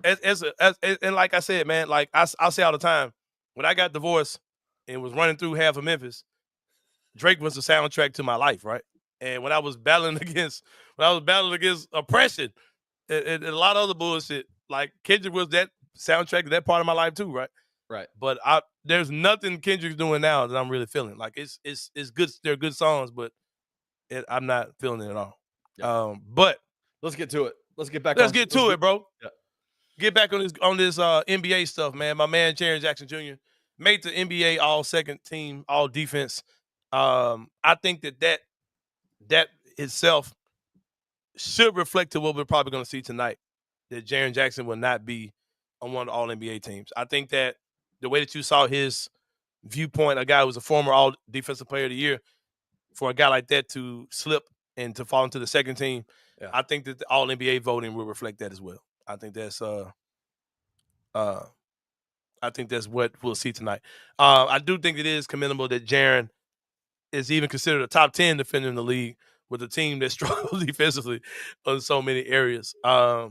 and like I said, man, like I say all the time, when I got divorced and was running through half of Memphis, Drake was the soundtrack to my life, right? And when I was battling against oppression and a lot of other bullshit, like, Kendrick was that soundtrack to that part of my life too, right? Right. But there's nothing Kendrick's doing now that I'm really feeling. Like, it's good. They're good songs, but I'm not feeling it at all. Yeah. But let's get to it. Let's get to it, bro. Yeah. Get back on this NBA stuff, man. My man Jaren Jackson Jr. made the NBA all second team, all defense. I think that itself should reflect to what we're probably going to see tonight, that Jaren Jackson will not be on one of the all-NBA teams. I think that the way that you saw his viewpoint, a guy who was a former all-defensive player of the year, for a guy like that to slip and to fall into the second team, I think that the all-NBA voting will reflect that as well. I think that's what we'll see tonight. I do think it is commendable that Jaren is even considered a top 10 defender in the league with a team that struggles defensively in so many areas. I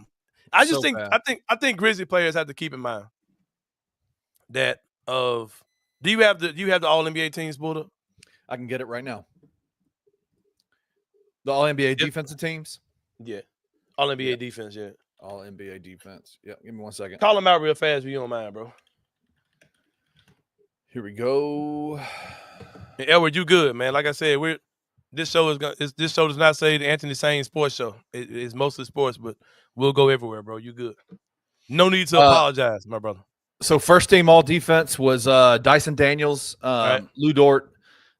think Grizzly players have to keep in mind that do you have the all NBA teams pulled up? I can get it right now. The All NBA defensive teams. Yeah, All NBA defense. Yeah, All NBA defense. Yeah, give me 1 second. call them out real fast if you don't mind, bro. Here we go. And Edward, you good, man? Like I said, this show does not say the Anthony Sain sports show. It's mostly sports, but we'll go everywhere, bro. You good? No need to apologize, my brother. So first team all defense was Dyson Daniels, right. Lou Dort,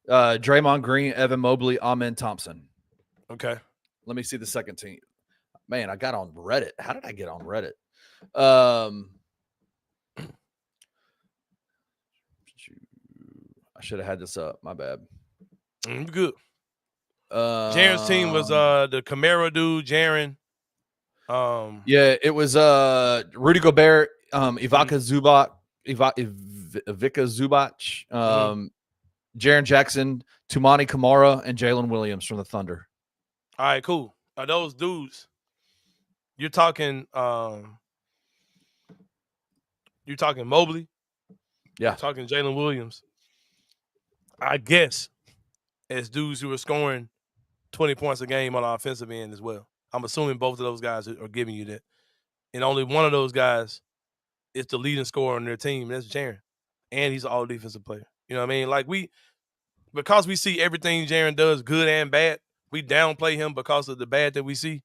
Draymond Green, Evan Mobley, Amen Thompson. Okay. Let me see the second team. Man, I got on Reddit. How did I get on Reddit? I should have had this up. My bad. Good. Jaren's team was the Camaro dude, Jaren. Yeah, it was Rudy Gobert, Ivica Zubac, Jaren Jackson, Tumani Kamara, and Jalen Williams from the Thunder. All right, cool. Are those dudes? You're talking Mobley. Yeah. You're talking Jalen Williams. I guess as dudes who are scoring 20 points a game on the offensive end as well. I'm assuming both of those guys are giving you that. And only one of those guys is the leading scorer on their team. That's Jaren. And he's an all-defensive player. You know what I mean? Like because we see everything Jaren does, good and bad, we downplay him because of the bad that we see.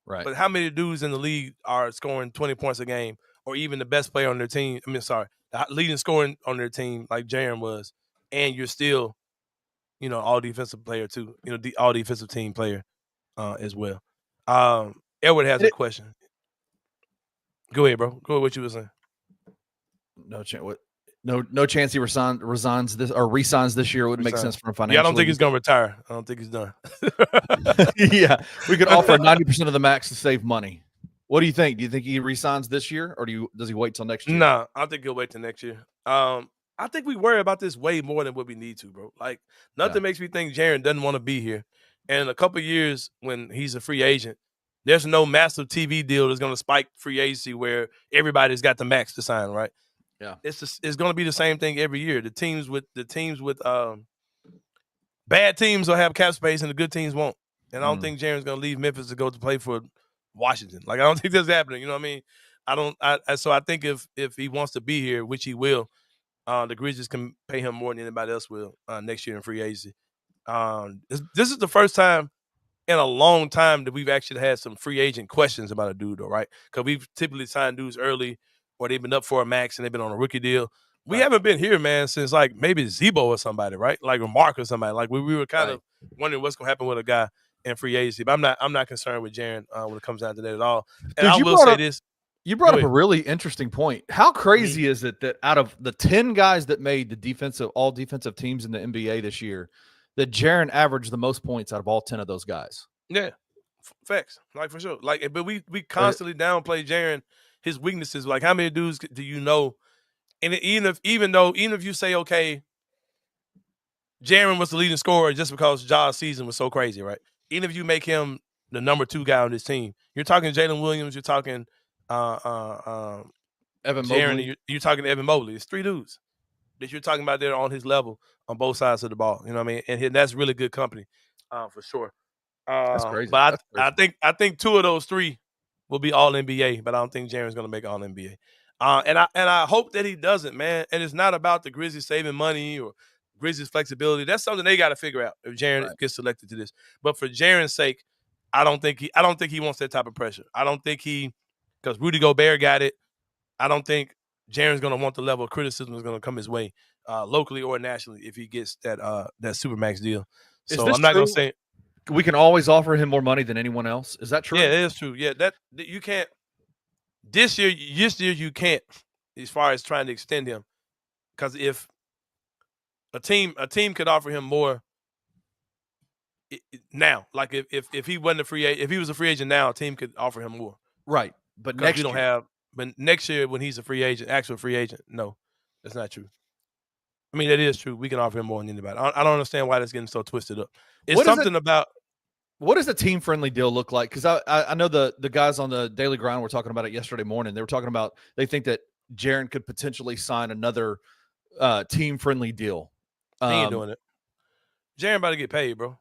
Right. But how many dudes in the league are scoring 20 points a game, or even the best player on their team? The leading scoring on their team like Jaren was, and you're still, all defensive player too. The all defensive team player as well. Edward has a question. Go ahead, bro. Go ahead. What you were saying? No chance. What? No chance he resigns this or resigns this year. It would make sense from a financial. Yeah, I don't think he's gonna retire. I don't think he's done. Yeah, we could offer 90% of the max to save money. What do you think? Do you think he resigns this year, or does he wait till next year? No, I think he'll wait till next year. I think we worry about this way more than what we need to, bro. Like nothing makes me think Jaren doesn't want to be here. And in a couple of years, when he's a free agent, there's no massive TV deal that's going to spike free agency where everybody's got the max to sign, right? Yeah, it's going to be the same thing every year. The teams with bad teams will have cap space, and the good teams won't. And I don't think Jaren's going to leave Memphis to go to play for Washington. Like I don't think that's happening. You know what I mean? So I think if he wants to be here, which he will, the Grizzlies can pay him more than anybody else will next year in free agency. This is the first time in a long time that we've actually had some free agent questions about a dude, though, right? Because we've typically signed dudes early, or they've been up for a max and they've been on a rookie deal. We haven't been here, man, since like maybe Zebo or somebody, right? Like Mark or somebody. Like we were kind of wondering what's gonna happen with a guy in free agency. But I'm not concerned with Jaren when it comes down to that at all. And I will say this. You brought up a really interesting point. How crazy is it that out of the 10 guys that made the all defensive teams in the NBA this year, that Jaren averaged the most points out of all 10 of those guys? Yeah, facts. Like for sure. Like, but we constantly downplay Jaren, his weaknesses. Like, how many dudes do you know? And even if you say, okay, Jaren was the leading scorer just because Ja's season was so crazy, right? Even if you make him the number 2 guy on this team, you're talking Jalen Williams, you're talking Evan Jaren, Mobley. you're talking Evan Mobley. It's 3 dudes that you're talking about there on his level on both sides of the ball. You know what I mean? And that's really good company for sure. That's crazy. But I think 2 of those 3 will be all NBA, but I don't think Jaren's going to make all NBA. And I hope that he doesn't, man. And it's not about the Grizzlies saving money or Grizzlies flexibility. That's something they got to figure out if Jaren gets selected to this. But for Jaren's sake, I don't think he wants that type of pressure. I don't think because Rudy Gobert got it. I don't think Jaren's going to want the level of criticism that's going to come his way locally or nationally if he gets that Supermax deal. So I'm not going to say we can always offer him more money than anyone else. Is that true? Yeah, it is true. Yeah, that you can't. This year you can't, as far as trying to extend him, because if a team could offer him more now, like if he wasn't a free agent, if he was a free agent now, a team could offer him more. Right, but next year, but next year when he's a free agent, actual free agent, no, that's not true. I mean, that is true. We can offer him more than anybody. I don't understand why that's getting so twisted up. It's something about. What does a team-friendly deal look like? Because I know the guys on the Daily Grind were talking about it yesterday morning. They were talking about they think that Jaren could potentially sign another team-friendly deal. He ain't doing it. Jaren about to get paid, bro.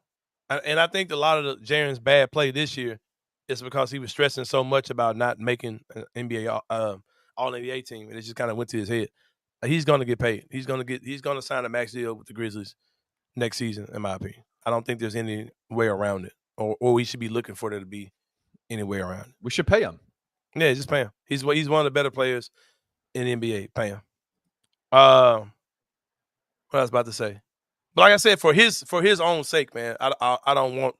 And I think a lot of the Jaren's bad play this year is because he was stressing so much about not making an NBA all NBA team, and it just kind of went to his head. He's going to get paid. He's going to sign a max deal with the Grizzlies next season, in my opinion. I don't think there's any way around it, or we should be looking for there to be any way around it. We should pay him. Yeah, just pay him. He's one of the better players in the NBA. Pay him. What I was about to say, but like I said, for his own sake, man, I don't want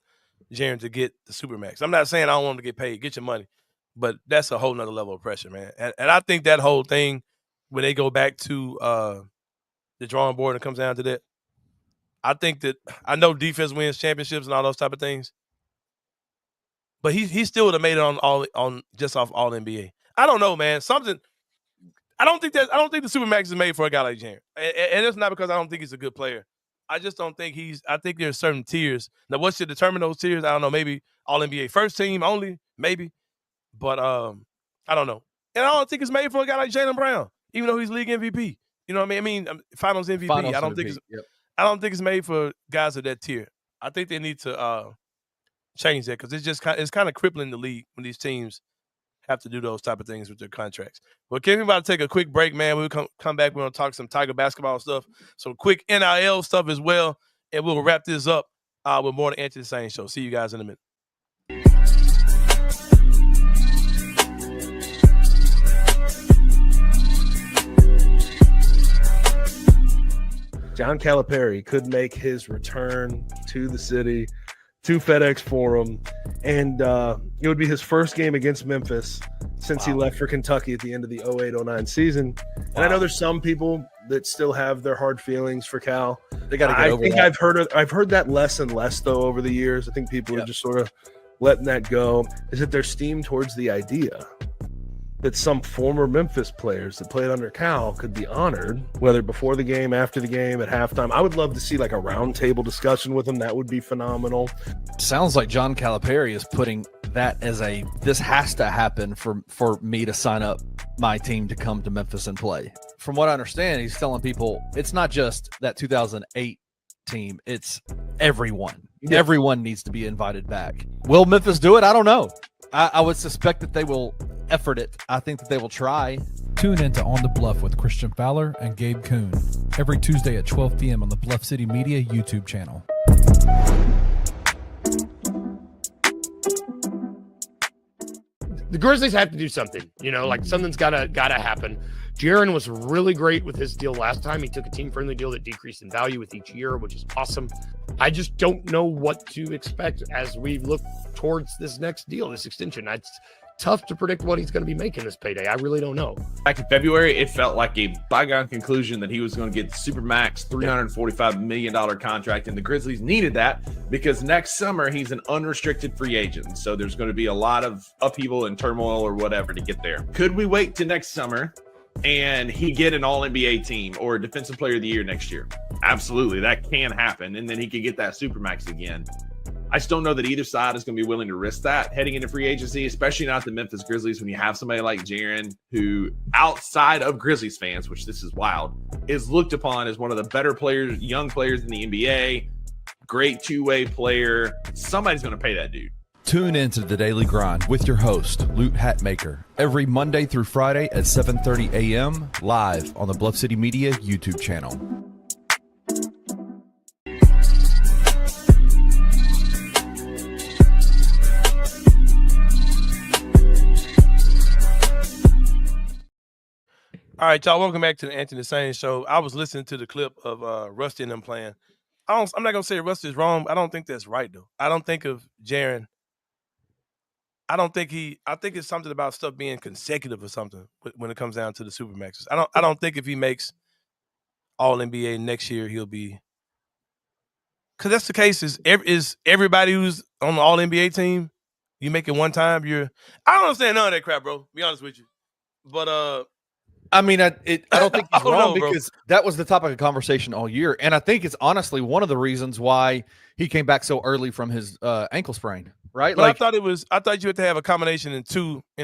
Jaren to get the Supermax. I'm not saying I don't want him to get paid. Get your money, but that's a whole nother level of pressure, man. And I think that whole thing, when they go back to the drawing board and it comes down to that, I think that I know defense wins championships and all those type of things, but he still would have made it on just off all NBA. I don't know, man. I don't think the Supermax is made for a guy like Jaren. And it's not because I don't think he's a good player. I just don't think I think there's certain tiers. Now, what should determine those tiers? I don't know. Maybe all NBA first team only, maybe. But I don't know. And I don't think it's made for a guy like Jaylen Brown, even though he's league MVP. You know what I mean? Finals MVP. I don't think it's made for guys of that tier. I think they need to change that because it's kind of crippling the league when these teams have to do those type of things with their contracts. Well, Kim, we're about to take a quick break, man. We'll come back. We're going to talk some Tiger basketball stuff, some quick NIL stuff as well, and we'll wrap this up with more of the Anthony Sain Show. See you guys in a minute. John Calipari could make his return to the city, to FedEx Forum, and it would be his first game against Memphis since he left for Kentucky at the end of the 08-09 season. And I know there's some people that still have their hard feelings for Cal. They got to get over that. I've heard that less and less though over the years. I think people are just sort of letting that go. Is that they're steamed towards the idea that some former Memphis players that played under Cal could be honored, whether before the game, after the game, at halftime. I would love to see like a roundtable discussion with them. That would be phenomenal. Sounds like John Calipari is putting that as this has to happen for me to sign up my team to come to Memphis and play. From what I understand, he's telling people it's not just that 2008 team, it's everyone. Yeah. Everyone needs to be invited back. Will Memphis do it? I don't know. I would suspect that they will effort it. I think that they will try. Tune into On the Bluff with Christian Fowler and Gabe Kuhn every Tuesday at 12 p.m. on the Bluff City Media YouTube channel. The Grizzlies have to do something, like something's gotta happen. Jaren was really great with his deal last time. He took a team-friendly deal that decreased in value with each year, which is awesome. I just don't know what to expect as we look towards this next deal, this extension. It's tough to predict what he's going to be making this payday. I really don't know. Back in February, it felt like a bygone conclusion that he was going to get the Supermax $345 million contract, and the Grizzlies needed that because next summer he's an unrestricted free agent. So there's going to be a lot of upheaval and turmoil or whatever to get there. Could we wait to next summer and he get an all-NBA team or a defensive player of the year next year? Absolutely. That can happen. And then he can get that Supermax again. I just don't know that either side is going to be willing to risk that heading into free agency, especially not the Memphis Grizzlies when you have somebody like Jaren who, outside of Grizzlies fans, which this is wild, is looked upon as one of the better players, young players in the NBA, great two-way player. Somebody's going to pay that dude. Tune into The Daily Grind with your host, Loot Hatmaker, every Monday through Friday at 7:30 a.m. live on the Bluff City Media YouTube channel. All right, y'all, welcome back to the Anthony Sain Show. I was listening to the clip of Rusty and them playing. I'm not going to say Rusty is wrong. I don't think that's right, though. I don't think of Jaren. I think it's something about stuff being consecutive or something when it comes down to the Supermaxes. I don't think if he makes all NBA next year, he'll be. Because that's the case. Is everybody who's on the all NBA team, you make it one time, I don't understand none of that crap, bro. Be honest with you. But I mean, I don't think he's wrong because that was the topic of conversation all year. And I think it's honestly one of the reasons why he came back so early from his ankle sprain, right? But I thought you had to have a combination in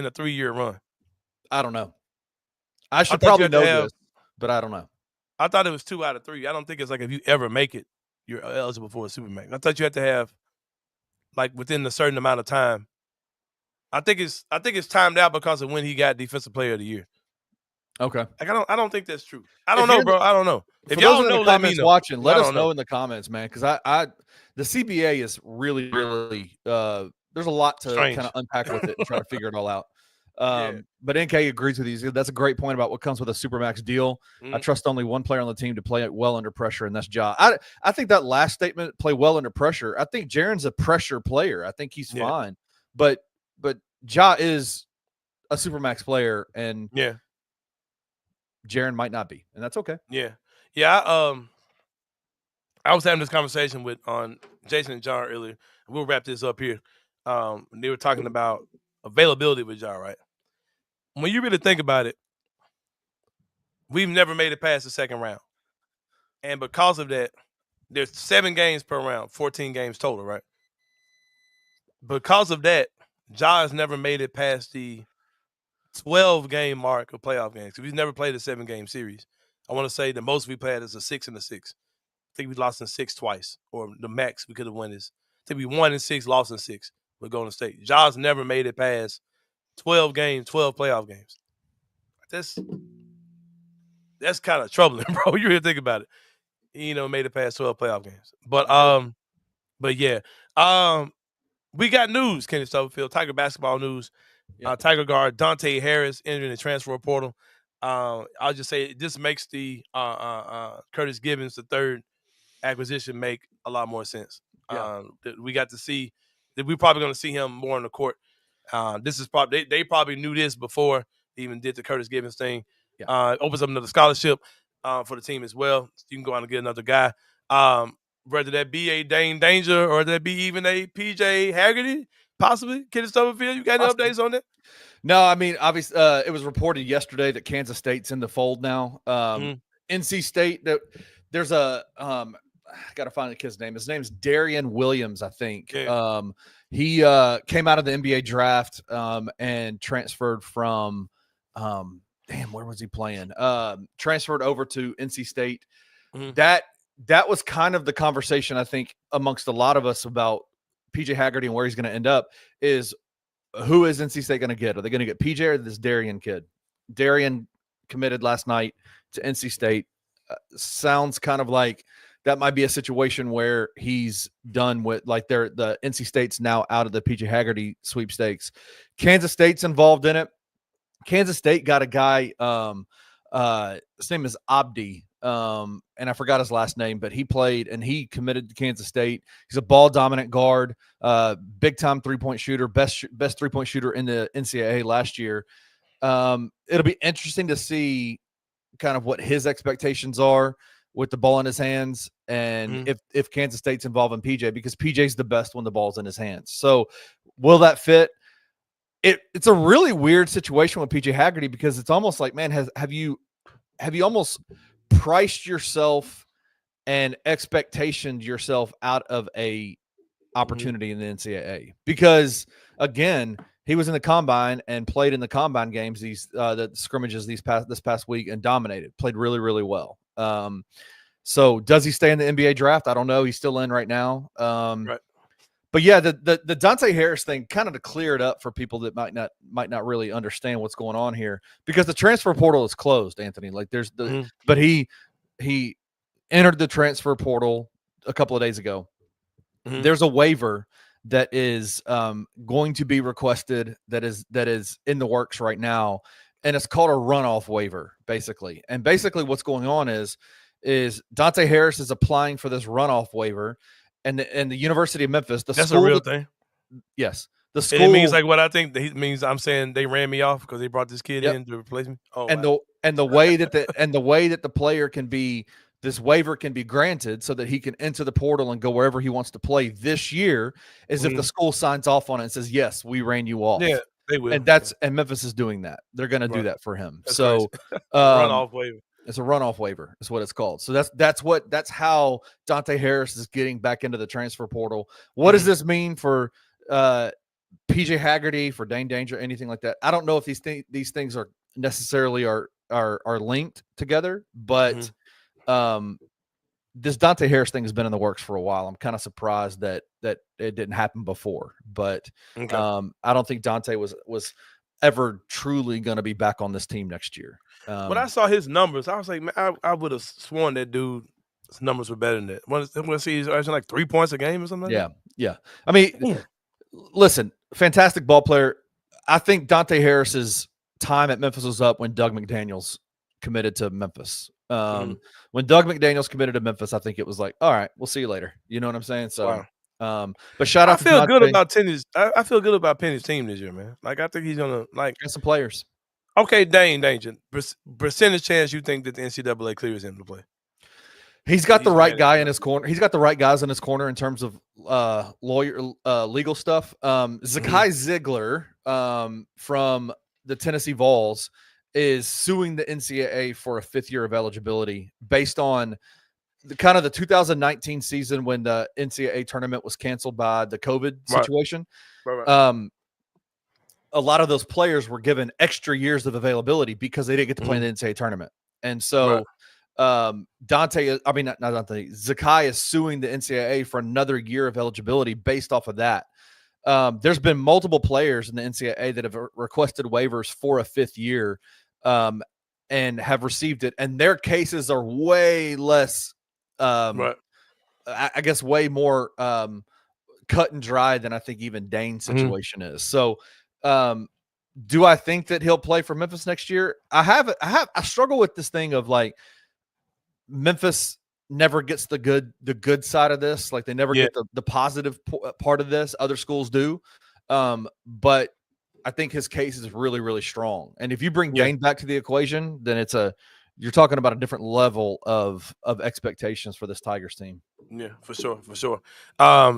a 3-year run. I don't know. I should probably know this, but I don't know. I thought it was 2 out of 3. I don't think it's like if you ever make it, you're eligible for a Supermax. I thought you had to have like within a certain amount of time. I think it's timed out because of when he got Defensive Player of the Year. Okay. Like I don't think that's true. I If don't you're know, in the- bro. I don't know. If For y'all those in know, the let me comments know. watching, let I us don't know in the comments, man, because I the CBA is really, really there's a lot to Strange. kind of unpack with it and try to figure it all out. Yeah. But NK agrees with you. That's a great point about what comes with a supermax deal. I trust only one player on the team to play well under pressure, and that's Ja. I think that last statement, play well under pressure. I think Jaren's a pressure player. I think he's fine, but Ja is a supermax player, and Yeah. Jaren might not be, and that's okay. Yeah. I was having this conversation with on Jason and John earlier. We'll wrap this up here. They were talking about availability with Ja, right? When you really think about it, we've never made it past the second round. And because of that, there's 7 games per round, 14 games total, right? Because of that, Ja has never made it past the 12-game mark of playoff games. Because we've never played a 7-game series. I want to say the most we played is a 6 and a 6. I think we lost in 6 twice, or the max we could have won is. I think we won in 6, lost in 6 with Golden State. Ja's never made it past 12 games, 12 playoff games. That's kind of troubling, bro. You really think about it. Made it past 12 playoff games. But yeah. We got news, Kenny Stubblefield, Tiger basketball news. Tiger guard Dante Harris entering the transfer portal. I'll just say this makes the Curtis Gibbons, the third acquisition, make a lot more sense. We got to see that we're probably going to see him more on the court. This is probably they probably knew this before they even did the Curtis Gibbons thing. Opens up another scholarship for the team as well. You can go out and get another guy. Whether that be a Dane Danger or that be even a PJ Haggerty, possibly. Kenny Stubblefield, you got any updates on that? No, I mean, obviously, it was reported yesterday that Kansas State's in the fold now. NC State, that there's a I got to find the kid's name. His name's Darian Williams, I think. Yeah. He came out of the NBA draft and transferred from where was he playing? Transferred over to NC State. That was kind of the conversation, I think, amongst a lot of us about PJ Haggerty and where he's going to end up is who is NC State going to get? Are they going to get PJ or this Darian kid? Darian committed last night to NC State. Sounds kind of like that might be a situation where he's done with, like, the NC State's now out of the PJ Haggerty sweepstakes. Kansas State's involved in it. Kansas State got a guy, his name is Abdi. And I forgot his last name, but he played and he committed to Kansas State. He's a ball dominant guard, big time 3-point shooter, best 3-point shooter in the NCAA last year. It'll be interesting to see kind of what his expectations are with the ball in his hands, and if Kansas State's involved in PJ, because PJ's the best when the ball's in his hands. So will that fit? It's a really weird situation with PJ Haggerty, because it's almost like, man, have you almost priced yourself and expectationed yourself out of a opportunity in the NCAA? Because again, he was in the combine and played in the combine games, the scrimmages this past week, and dominated, played really, really well. So does he stay in the NBA draft? I don't know. He's still in right now. Right. But yeah, the Dante Harris thing, kind of to clear it up for people that might not really understand what's going on here, because the transfer portal is closed, Anthony. Like but he entered the transfer portal a couple of days ago. There's a waiver that is going to be requested that is in the works right now, and it's called a runoff waiver, basically. And basically what's going on is Dante Harris is applying for this runoff waiver. And the University of Memphis, that's a real thing. Yes, the school. And it means like what I think. It means I'm saying they ran me off because they brought this kid in to replace me. Oh, and the way that the player can be, this waiver can be granted so that he can enter the portal and go wherever he wants to play this year is if the school signs off on it and says, yes, we ran you off. Yeah, they will. And Memphis is doing that. They're going to do that for him. That's so runoff waiver. It's a runoff waiver is what it's called. So that's how Dante Harris is getting back into the transfer portal. What does this mean for PJ Haggerty, for Dane Danger, anything like that? I don't know if these things are necessarily are linked together, but this Dante Harris thing has been in the works for a while. I'm kind of surprised that it didn't happen before, but I don't think Dante was ever truly going to be back on this team next year. When I saw his numbers, I was like, man, I would have sworn that dude's numbers were better than that. Want to see he's averaging like 3 points a game or something like that? Yeah. I mean, listen, fantastic ball player. I think Dante Harris's time at Memphis was up when Doug McDaniels committed to Memphis. When Doug McDaniels committed to Memphis, I think it was like, all right, we'll see you later. You know what I'm saying? So, but shout out I feel good about Penny's. I feel good about Penny's team this year, man. Like, I think he's gonna get some players. Okay, Dane Danger. Percentage chance you think that the NCAA clears him to play? He's got the right guy in his corner. He's got the right guys in his corner in terms of legal stuff. Zakai Ziegler from the Tennessee Vols is suing the NCAA for a 5th year of eligibility based on the 2019 season when the NCAA tournament was canceled by the COVID situation. Right. A lot of those players were given extra years of availability because they didn't get to play in the NCAA tournament. And so Zakai is suing the NCAA for another year of eligibility based off of that. There's been multiple players in the NCAA that have requested waivers for a 5th year and have received it. And their cases are way less, I guess, way more cut and dry than I think even Dane's situation is. So, do I think that he'll play for Memphis next year? I struggle with this thing of like Memphis never gets the good side of this. Like they never get the positive part of this. Other schools do. But I think his case is really, really strong. And if you bring Dane back to the equation, then you're talking about a different level of expectations for this Tigers team. Yeah, for sure.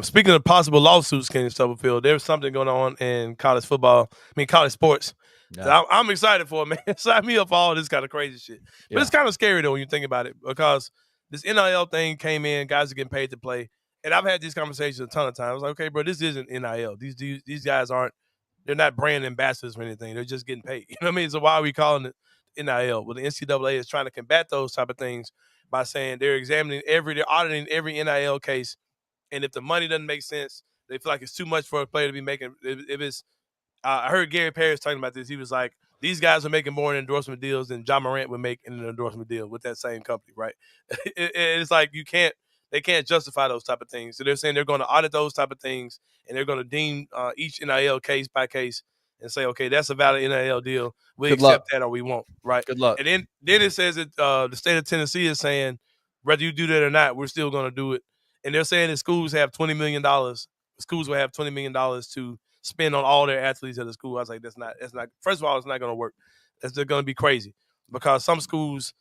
Speaking of possible lawsuits, Kenny Stubblefield, there's something going on in college sports. Yeah. I'm excited for it, man. Sign me up for all this kind of crazy shit. But it's kind of scary, though, when you think about it, because this NIL thing came in, guys are getting paid to play. And I've had these conversations a ton of times. I was like, okay, bro, this isn't NIL. These guys they're not brand ambassadors or anything. They're just getting paid. You know what I mean? So why are we calling it NIL? Well, the NCAA is trying to combat those type of things by saying they're auditing every NIL case. And if the money doesn't make sense, they feel like it's too much for a player to be making. If it's, I heard Gary Parrish talking about this. He was like, these guys are making more in endorsement deals than John Morant would make in an endorsement deal with that same company, right? It's like they can't justify those type of things. So they're saying they're going to audit those type of things, and they're going to deem each NIL case by case and say, okay, that's a valid NIL deal. We accept that or we won't, right? Good luck. And then it says that the state of Tennessee is saying, whether you do that or not, we're still going to do it. And they're saying that schools have $20 million. Schools will have $20 million to spend on all their athletes at the school. I was like, that's not. First of all, it's not going to work. They're going to be crazy because some schools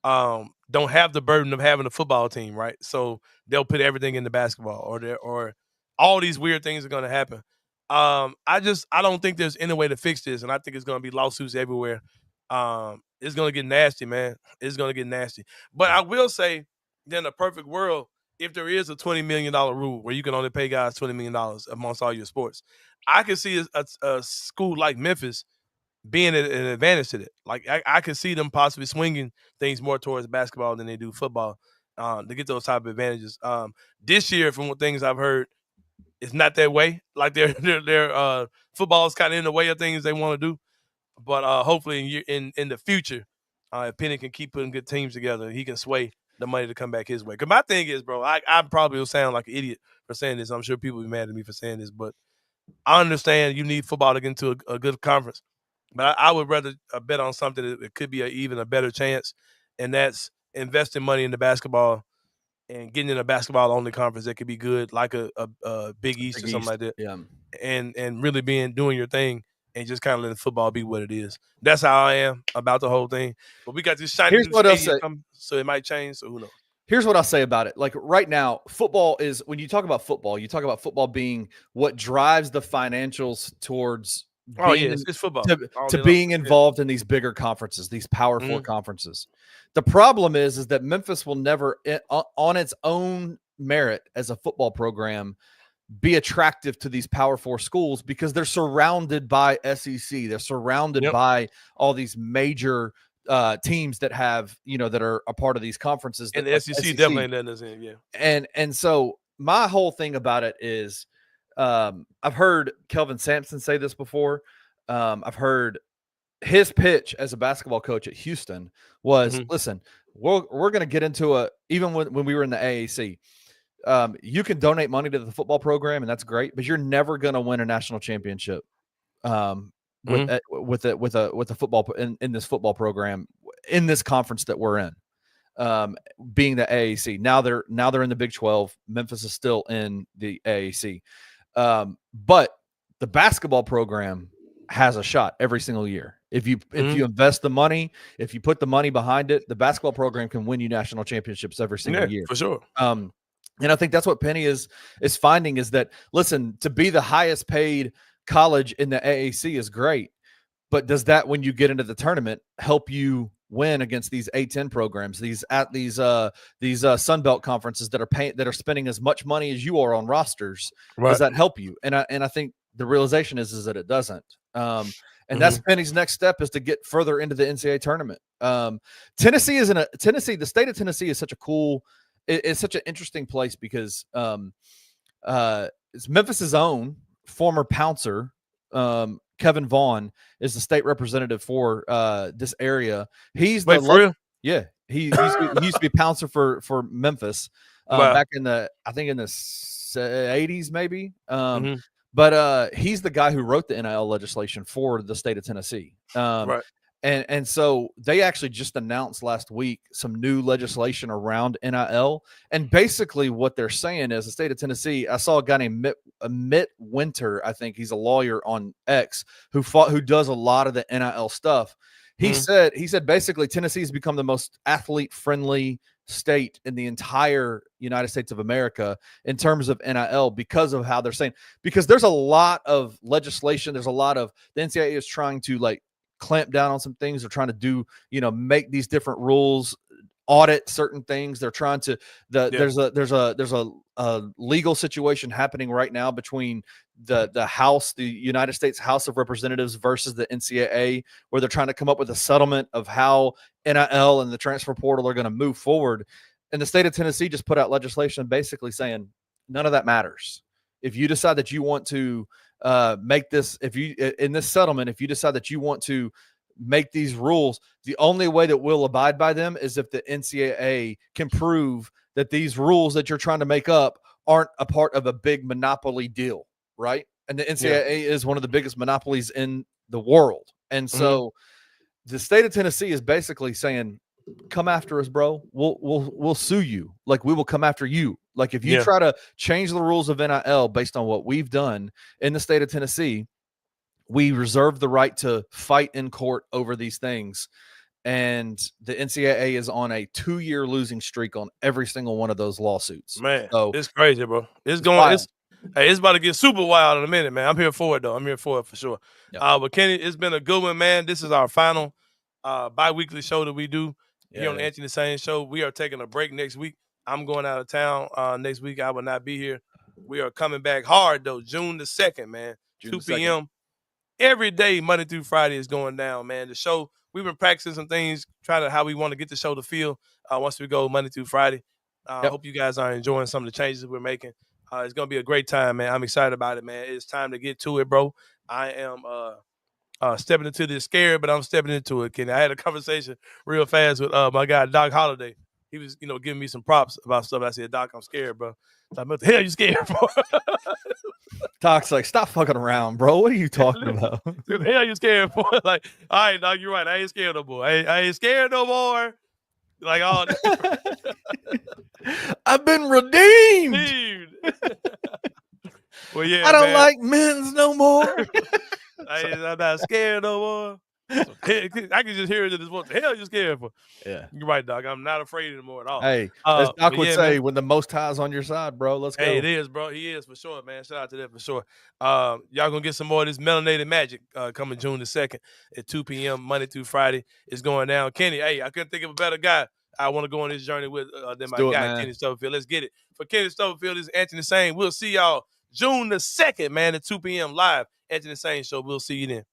don't have the burden of having a football team, right? So they'll put everything into basketball, or all these weird things are going to happen. I don't think there's any way to fix this, and I think it's going to be lawsuits everywhere. It's going to get nasty, man. It's going to get nasty. But I will say, in a perfect world, if there is a $20 million rule where you can only pay guys $20 million amongst all your sports, I can see a school like Memphis being an advantage to that. Like I can see them possibly swinging things more towards basketball than they do football to get those type of advantages. This year, from what things I've heard, it's not that way. Like their football is kind of in the way of things they want to do. But hopefully in the future, if Penny can keep putting good teams together, he can sway the money to come back his way. Because my thing is, bro, I probably will sound like an idiot for saying this. I'm sure people will be mad at me for saying this, but I understand you need football to get into a good conference. But I would rather bet on something that could be even a better chance, and that's investing money into basketball and getting in a basketball-only conference that could be good, like a Big East or something like that. Yeah. And really doing your thing and just kind of letting football be what it is. That's how I am about the whole thing. But we got this shiny new stadium coming, so it might change, so who knows. Here's what I'll say about it. Like right now, football is, when you talk about football being what drives the financials towards it's football. To being involved in these bigger conferences, these Power Four conferences. The problem is that Memphis will never, on its own merit as a football program, be attractive to these Power Four schools because they're surrounded by SEC. They're surrounded by all these major teams that have, that are a part of these conferences. And that, the SEC definitely ain't letting us in, yeah. And so my whole thing about it is, I've heard Kelvin Sampson say this before. I've heard his pitch as a basketball coach at Houston was, listen, we're going to get into even when we were in the AAC, you can donate money to the football program, and that's great, but you're never going to win a national championship with a football in this football program in this conference that we're in, being the AAC. Now they're in the Big 12. Memphis is still in the AAC, but the basketball program has a shot every single year. If you invest the money, if you put the money behind it, the basketball program can win you national championships every single year. For sure. And I think that's what Penny is finding, is that, listen, to be the highest paid college in the AAC is great, but does that, when you get into the tournament, help you win against these A-10 programs, these Sun Belt conferences that are spending as much money as you are on rosters? Right. Does that help you? And I think the realization is that it doesn't. And that's Penny's next step, is to get further into the NCAA tournament. Tennessee, the state of Tennessee is such a cool. It's such an interesting place because it's Memphis's own former pouncer, Kevin Vaughn, is the state representative for this area. He's for real? Yeah, he used to be pouncer for Memphis back in the 80s maybe. But he's the guy who wrote the NIL legislation for the state of Tennessee. Right. And so they actually just announced last week some new legislation around NIL. And basically what they're saying is, the state of Tennessee, I saw a guy named Mitt Winter, I think he's a lawyer on X, who does a lot of the NIL stuff. He said basically Tennessee has become the most athlete friendly state in the entire United States of America in terms of NIL, because of how they're saying, because there's a lot of legislation. There's a lot of, the NCAA is trying to clamp down on some things. They're trying to do, make these different rules, audit certain things. They're trying to, there's a legal situation happening right now between the House, the United States House of Representatives versus the NCAA, where they're trying to come up with a settlement of how NIL and the transfer portal are going to move forward. And the state of Tennessee just put out legislation basically saying none of that matters. If you decide that you want to make this, in this settlement, if you decide that you want to make these rules, the only way that we'll abide by them is if the NCAA can prove that these rules that you're trying to make up aren't a part of a big monopoly deal, right? And the NCAA is one of the biggest monopolies in the world. And so the state of Tennessee is basically saying, come after us, bro. We'll sue you. We will come after you. If you try to change the rules of NIL based on what we've done in the state of Tennessee, we reserve the right to fight in court over these things. And the NCAA is on a 2-year losing streak on every single one of those lawsuits. Man, so it's crazy, bro. It's about to get super wild in a minute, man. I'm here for it, though. I'm here for it for sure. Yep. But Kenny, it's been a good one, man. This is our final bi-weekly show that we do here on the Anthony Sain Show. We are taking a break next week. I'm going out of town next week. I will not be here. We are coming back hard, though, June the 2nd, man. 2 p.m. Every day, Monday through Friday, is going down, man. The show, we've been practicing some things, trying to how we want to get the show to feel once we go Monday through Friday. I hope you guys are enjoying some of the changes we're making. It's going to be a great time, man. I'm excited about it, man. It's time to get to it, bro. I am stepping into this scared, but I'm stepping into it, Kenny. I had a conversation real fast with my guy, Doc Holliday. He was, giving me some props about stuff. I said, Doc, I'm scared, bro. Like, what the hell are you scared for? Doc's like, stop fucking around, bro. What are you talking about? What the hell are you scared for? Like, all right, Doc, you're right. I ain't scared no more. I ain't scared no more. Like, all I've been redeemed. Well, yeah, I don't like men's no more. I'm not scared no more. I can just hear it in this voice. The hell are you scared for? Yeah. You're right, Doc. I'm not afraid anymore at all. Hey, as Doc would say, man, when the Most High's on your side, bro, let's go. Hey, it is, bro. He is for sure, man. Shout out to that for sure. Y'all gonna get some more of this melanated magic coming June the 2nd at 2 p.m. Monday through Friday. It's going down. Kenny, hey, I couldn't think of a better guy I want to go on this journey with than my guy, Kenny Stubblefield. Let's get it. For Kenny Stubblefield, this is Anthony Sain. We'll see y'all June the 2nd, man, at 2 p.m. live. Anthony Sain Show. We'll see you then.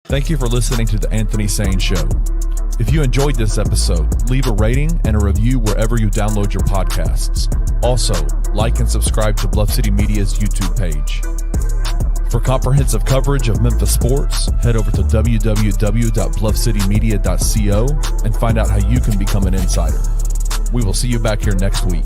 Thank you for listening to the Anthony Sain Show. If you enjoyed this episode, leave a rating and a review wherever you download your podcasts. Also, like and subscribe to Bluff City Media's YouTube page. For comprehensive coverage of Memphis sports, head over to www.bluffcitymedia.co and find out how you can become an insider. We will see you back here next week.